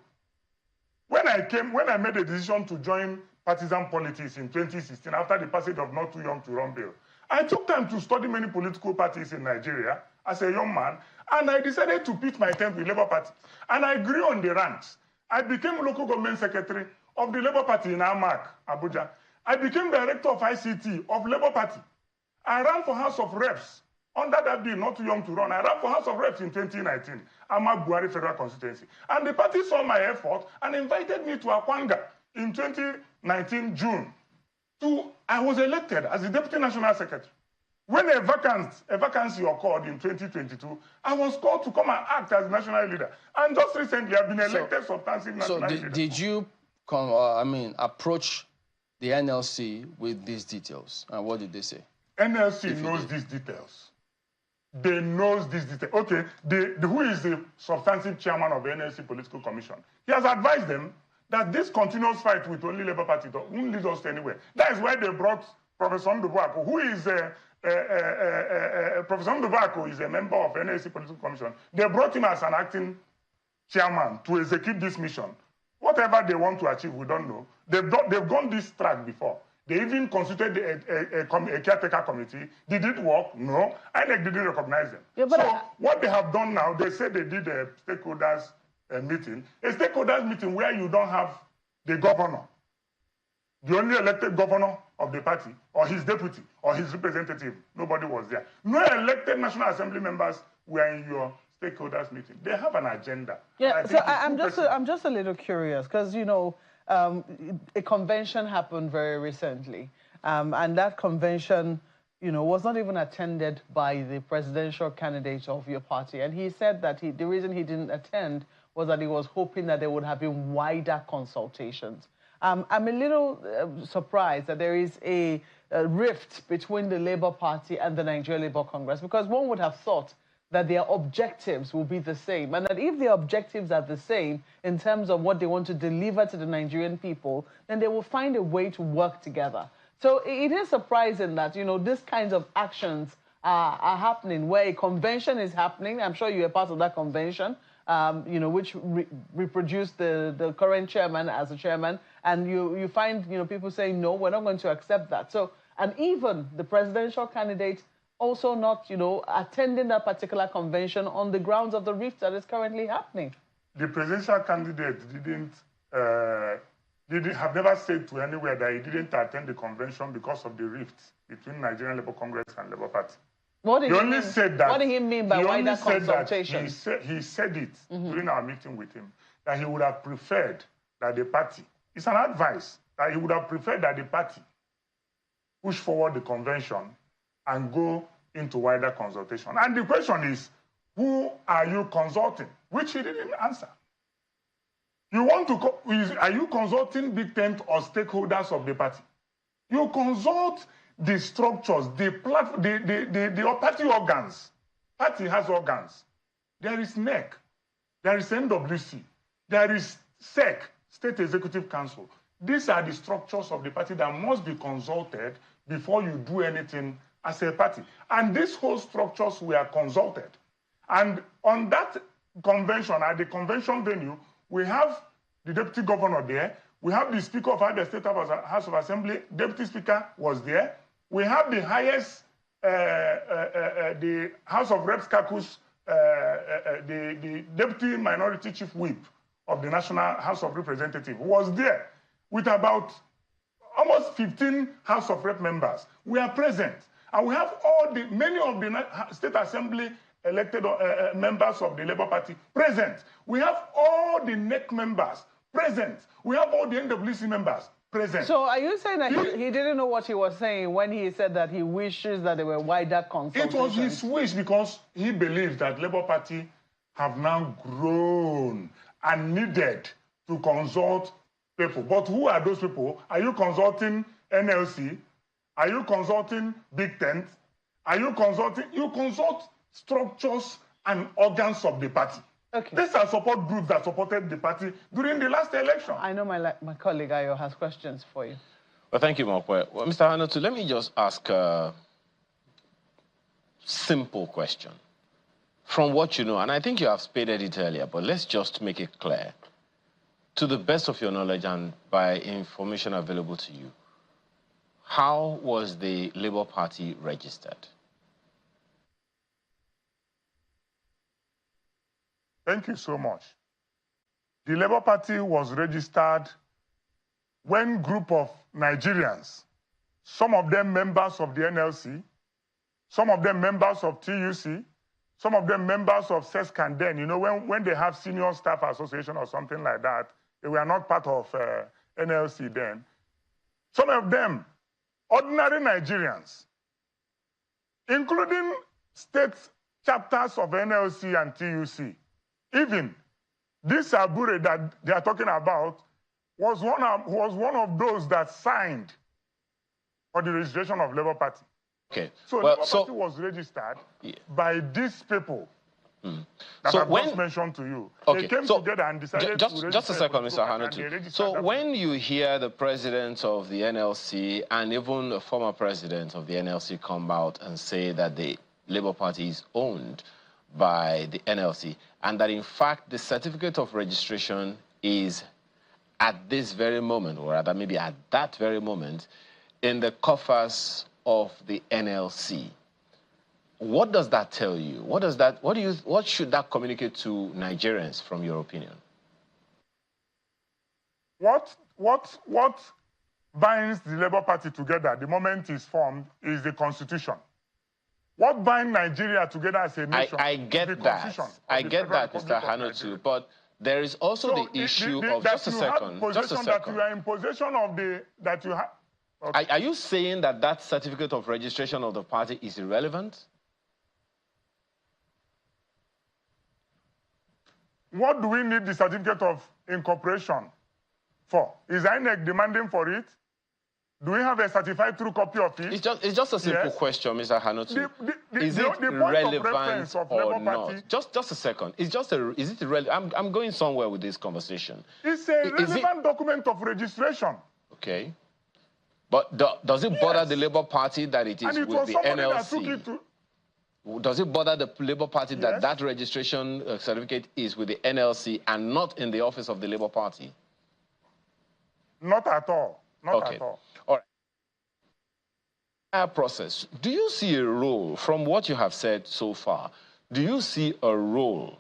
When I made a decision to join partisan politics in 2016, after the passage of Not Too Young to Run bill, I took time to study many political parties in Nigeria as a young man, and I decided to pitch my tent with Labour Party. And I grew on the ranks. I became local government secretary of the Labour Party in Amak, Abuja. I became director of ICT of Labour Party. I ran for House of Reps. Under that bill, not too young to run, I ran for House of Reps in 2019, Amak Buhari Federal Constituency. And the party saw my effort and invited me to Akwanga in 2019, June. I was elected as the Deputy National Secretary. When a vacancy occurred in 2022, I was called to come and act as national leader. And just recently, I've been elected substantive national leader. So did you approach the NLC with these details? And what did they say? NLC knows these details. They knows these details. Okay, who is the substantive chairman of the NLC Political Commission? He has advised them that this continuous fight with only Labour Party won't lead us to anywhere. That is why they brought Professor Mdubako, who is Professor Mdubako is a member of NLC Political Commission. They brought him as an acting chairman to execute this mission. Whatever they want to achieve, we don't know. They've gone this track before. They even constituted a caretaker committee. Did it work? No. INEC didn't recognize them. Yeah, so what they have done now, they said they did a stakeholders meeting. A stakeholders meeting where you don't have the governor, the only elected governor of the party, or his deputy, or his representative. Nobody was there. No elected National Assembly members were in your stakeholders meeting. They have an agenda. Yeah, so I'm just a little curious, because, you know, a convention happened very recently, and that convention, you know, was not even attended by the presidential candidate of your party. And he said that the reason he didn't attend was that he was hoping that there would have been wider consultations. I'm a little surprised that there is a rift between the Labour Party and the Nigerian Labour Congress, because one would have thought that their objectives will be the same, and that if their objectives are the same in terms of what they want to deliver to the Nigerian people, then they will find a way to work together. So it is surprising that, you know, these kinds of actions are happening, where a convention is happening. I'm sure you are part of that convention, you know, which reproduced the current chairman as a chairman, and you find, you know, people saying, no, we're not going to accept that. So, and even the presidential candidate also not, you know, attending that particular convention on the grounds of the rift that is currently happening. The presidential candidate have never said to anywhere that he didn't attend the convention because of the rift between Nigerian Labour Congress and Labour Party. What did he only said that. What did he mean by wider consultation? He said it during our meeting with him, that he would have preferred that the party, it's an advice, that he would have preferred that the party push forward the convention and go into wider consultation. And the question is, who are you consulting? Which he didn't answer. You want to, are you consulting big tent or stakeholders of the party? You consult the structures, the party organs. Party has organs. There is NEC, there is NWC, there is SEC, State Executive Council. These are the structures of the party that must be consulted before you do anything as a party. And these whole structures were consulted. And on that convention, at the convention venue, we have the deputy governor there. We have the speaker of the State House of Assembly. Deputy speaker was there. We have the highest, the House of Reps caucus, the deputy minority chief whip of the National House of Representatives was there with about almost 15 House of Rep members. We are present. And we have many of the State Assembly elected members of the Labour Party present. We have all the NEC members present. We have all the NWC members present. So are you saying that he didn't know what he was saying when he said that he wishes that there were wider consultations? It was his wish, because he believes that Labour Party have now grown and needed to consult people. But who are those people? Are you consulting NLC? Are you consulting Big Tent? Are you consulting? You consult structures and organs of the party. Okay. These are support groups that supported the party during the last election. I know my colleague Ayo has questions for you. Well, thank you, Mokwe. Well, Mr. Hanotu, let me just ask a simple question. From what you know, and I think you have stated it earlier, but let's just make it clear. To the best of your knowledge and by information available to you, how was the Labour Party registered? Thank you so much. The Labour Party was registered when group of Nigerians, some of them members of the NLC, some of them members of TUC, some of them members of SESCANDEN, you know, when they have senior staff association or something like that, they were not part of NLC then. Some of them, ordinary Nigerians, including state chapters of NLC and TUC, even this Abure that they are talking about was one of those that signed for the registration of Labour Party. Okay. So Labour Party was registered by these people that I've just mentioned to you. Okay. They came together and decided to register. Just a second, Mr. Hannatu. So when you hear the president of the NLC and even the former president of the NLC come out and say that the Labour Party is owned by the NLC and that in fact the certificate of registration is at this very moment, or rather maybe at that very moment, in the coffers of the NLC. What does that tell you? What should that communicate to Nigerians from your opinion? What binds the Labour Party together the moment it's formed is the Constitution. What binds Nigeria together as a nation? I get that. I get that, Mr. Hannatu, but there is also the issue of just a second. That you are in possession of that you have. Okay. Are you saying that that certificate of registration of the party is irrelevant? What do we need the certificate of incorporation for? Is INEC demanding for it? Do we have a certified true copy of it? It's just a simple question, Mr. Hannatu. Is it relevant or not? Just a second. Is it irrelevant? I'm going somewhere with this conversation. It's a relevant document of registration. Okay. But does it bother the Labour Party that it is with the NLC? Does it bother the Labour Party that that registration certificate is with the NLC and not in the office of the Labour Party? Not at all. Not at all. All right. Process. Do you see a role, from what you have said so far, do you see a role,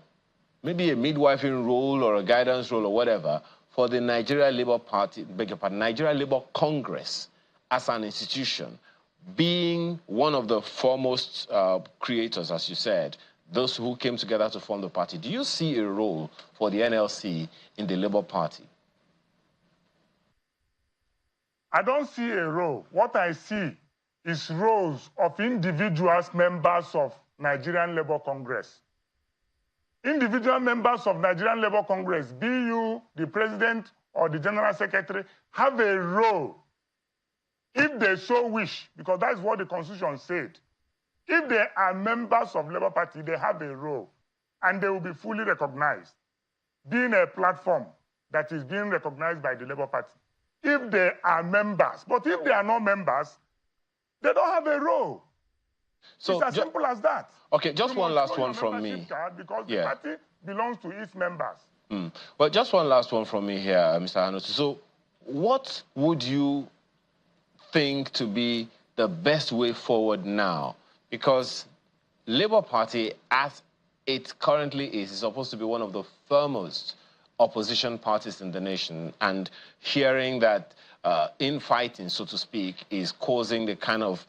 maybe a midwifing role or a guidance role or whatever, for the Nigeria Labour Party, Nigeria Labour Congress as an institution, being one of the foremost creators, as you said, those who came together to form the party? Do you see a role for the NLC in the Labour Party? I don't see a role. What I see is roles of individuals, members of Nigerian Labour Congress. Individual members of Nigerian Labour Congress, be you the president or the general secretary, have a role if they so wish, because that's what the Constitution said. If they are members of Labour Party, they have a role, and they will be fully recognized, being a platform that is being recognized by the Labour Party. If they are members, but if they are not members, they don't have a role. So it's as simple as that. Okay, just one last one from me. Because the party belongs to its members. Well, just one last one from me here, Mr. Hannatu. So what would you think to be the best way forward now? Because Labour Party, as it currently is supposed to be one of the foremost opposition parties in the nation, and hearing that infighting, so to speak, is causing the kind of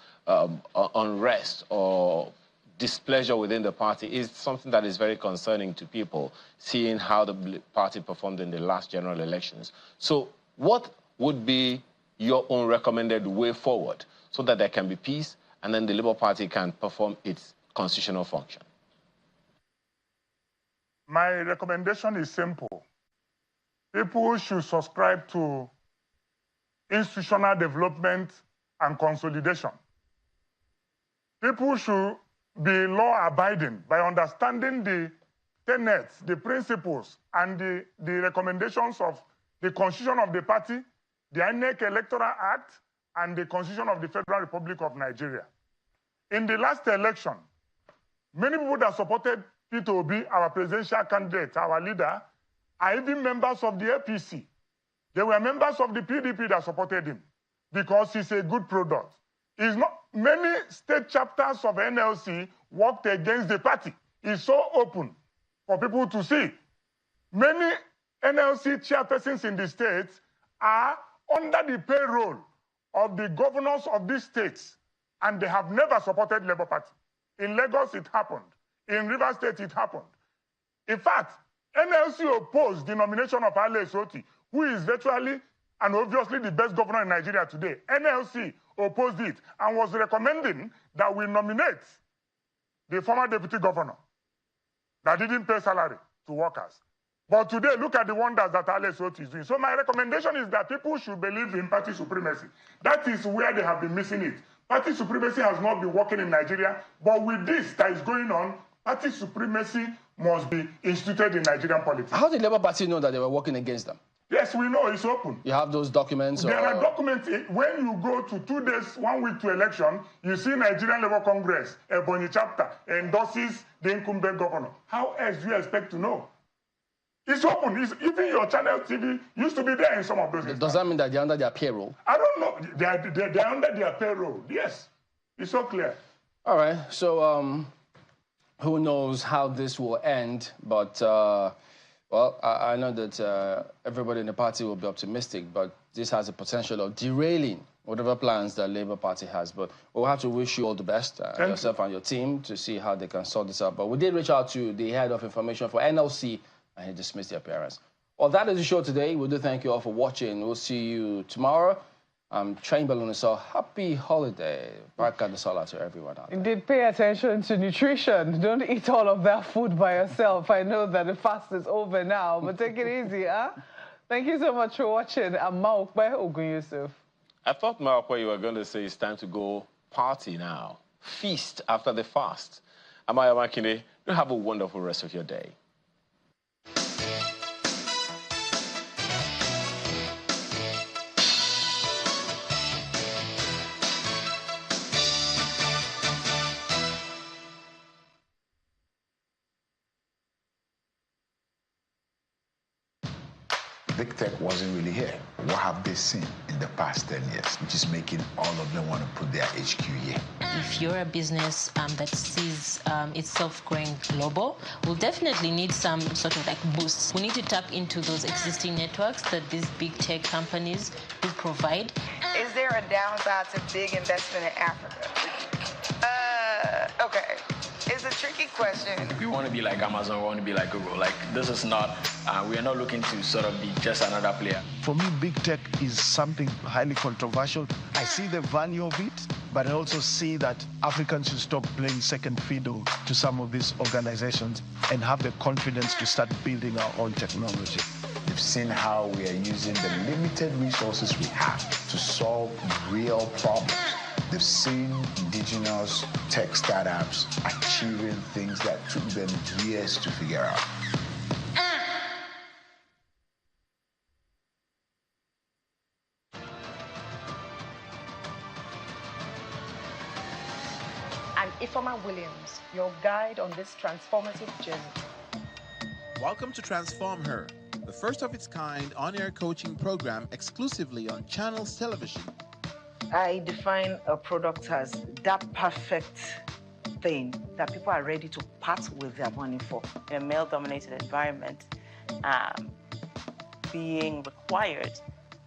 unrest or displeasure within the party is something that is very concerning to people, seeing how the party performed in the last general elections. So what would be your own recommended way forward so that there can be peace and then the Labour Party can perform its constitutional function? My recommendation is simple. People should subscribe to institutional development and consolidation. People should be law-abiding by understanding the tenets, the principles, and the recommendations of the Constitution of the party, the INEC Electoral Act, and the Constitution of the Federal Republic of Nigeria. In the last election, many people that supported Peter Obi, our presidential candidate, our leader, are even members of the APC. They were members of the PDP that supported him because he's a good product. It's not, many state chapters of NLC worked against the party. It's so open. for people to see. Many NLC chairpersons in the states are under the payroll of the governors of these states, and they have never supported Labour Party. In Lagos, it happened. In Rivers State, it happened. In fact, NLC opposed the nomination of Ale Soti, who is virtually and obviously the best governor in Nigeria today. NLC opposed it and was recommending that we nominate the former deputy governor that didn't pay salary to workers. But today, look at the wonders that Ale Soti is doing. So my recommendation is that people should believe in party supremacy. That is where they have been missing it. Party supremacy has not been working in Nigeria, but with this that is going on, party supremacy must be instituted in Nigerian politics. How did Labour Party know that they were working against them? Yes, we know, it's open. You have those documents? There are documents. When you go to 2 days, 1 week to election, you see Nigerian Labour Congress, Ebonyi chapter, endorses the incumbent governor. How else do you expect to know? It's open. Even your channel TV used to be there in some of those instances. Does that mean that they're under their payroll? I don't know. They're under their payroll. Yes. It's so clear. All right. So who knows how this will end, but... well, I know that everybody in the party will be optimistic, but this has a potential of derailing whatever plans the Labour Party has. But we'll have to wish you all the best, yourself and your team, to see how they can sort this out. But we did reach out to the head of information for NLC, and he dismissed the appearance. Well, that is the show today. We do thank you all for watching. We'll see you tomorrow. I'm Chamberlain, so happy holiday. Baraka the Salah to everyone out there. Indeed, pay attention to nutrition. Don't eat all of that food by yourself. I know that the fast is over now, but take it easy, huh? Thank you so much for watching. I'm Maokbe Ogun Yusuf. I thought, Maokbe, you were going to say it's time to go party now. Feast after the fast. Amaya Makinde, you have a wonderful rest of your day. Big tech wasn't really here. What have they seen in the past 10 years, which is making all of them want to put their HQ here? If you're a business that sees itself going global, we'll definitely need some sort of like boosts. We need to tap into those existing networks that these big tech companies do provide. Is there a downside to big investment in Africa? Okay. It's a tricky question. We want to be like Amazon, we want to be like Google. Like, this is not, we are not looking to sort of be just another player. For me, big tech is something highly controversial. I see the value of it, but I also see that Africans should stop playing second fiddle to some of these organizations and have the confidence to start building our own technology. They've seen how we are using the limited resources we have to solve real problems. They've seen indigenous tech startups achieving things that took them years to figure out. I'm Ifeoma Williams, your guide on this transformative journey. Welcome to Transform Her, the first of its kind on-air coaching program exclusively on Channels Television. I define a product as that perfect thing that people are ready to part with their money for. In a male-dominated environment, being required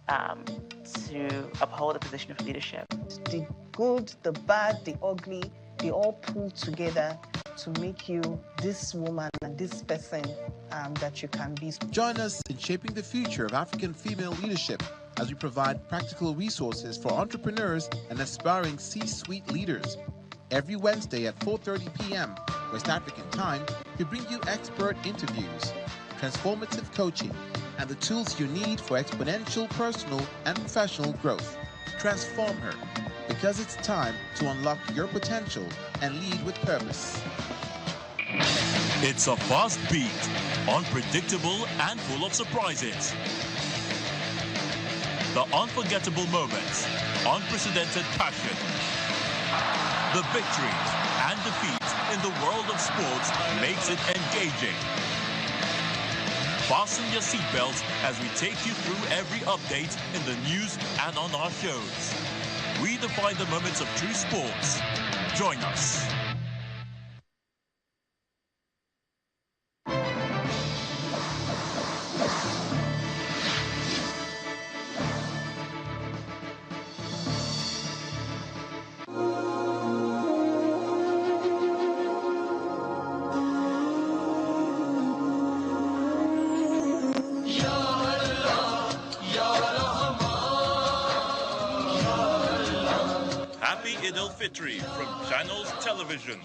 to uphold a position of leadership. The good, the bad, the ugly, they all pull together to make you this woman and this person that you can be. Join us in shaping the future of African female leadership as we provide practical resources for entrepreneurs and aspiring C-suite leaders. Every Wednesday at 4:30 p.m. West African time, we bring you expert interviews, transformative coaching, and the tools you need for exponential personal and professional growth. Transform Her, because it's time to unlock your potential and lead with purpose. It's a fast beat, unpredictable and full of surprises. The unforgettable moments, unprecedented passion, the victories and defeats in the world of sports makes it engaging. Fasten your seatbelts as we take you through every update in the news and on our shows. We define the moments of true sports. Join us. Eid-el-Fitr from Channels Television.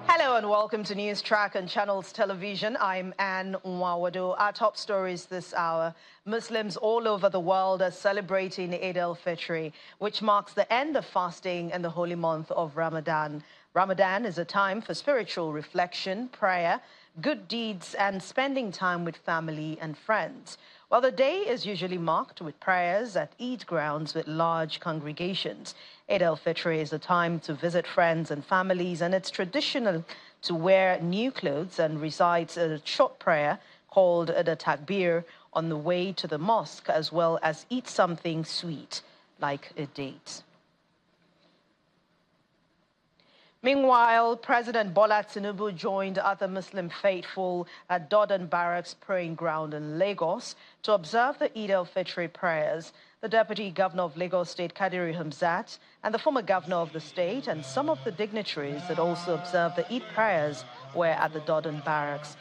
Hello and welcome to News Track on Channels Television. I'm Anne Nwawado. Our top stories this hour. Muslims all over the world are celebrating Eid-el-Fitr, which marks the end of fasting in the holy month of Ramadan. Ramadan is a time for spiritual reflection, prayer, good deeds, and spending time with family and friends. While the day is usually marked with prayers at Eid grounds with large congregations, Eid-el-Fitr is a time to visit friends and families, and it's traditional to wear new clothes and recite a short prayer called the Takbir on the way to the mosque, as well as eat something sweet like a date. Meanwhile, President Bola Tinubu joined other Muslim faithful at Dodon Barracks praying ground in Lagos to observe the Eid-el-Fitr prayers. The Deputy Governor of Lagos State, Kadiri Hamzat, and the former governor of the state and some of the dignitaries that also observed the Eid prayers were at the Dodon Barracks.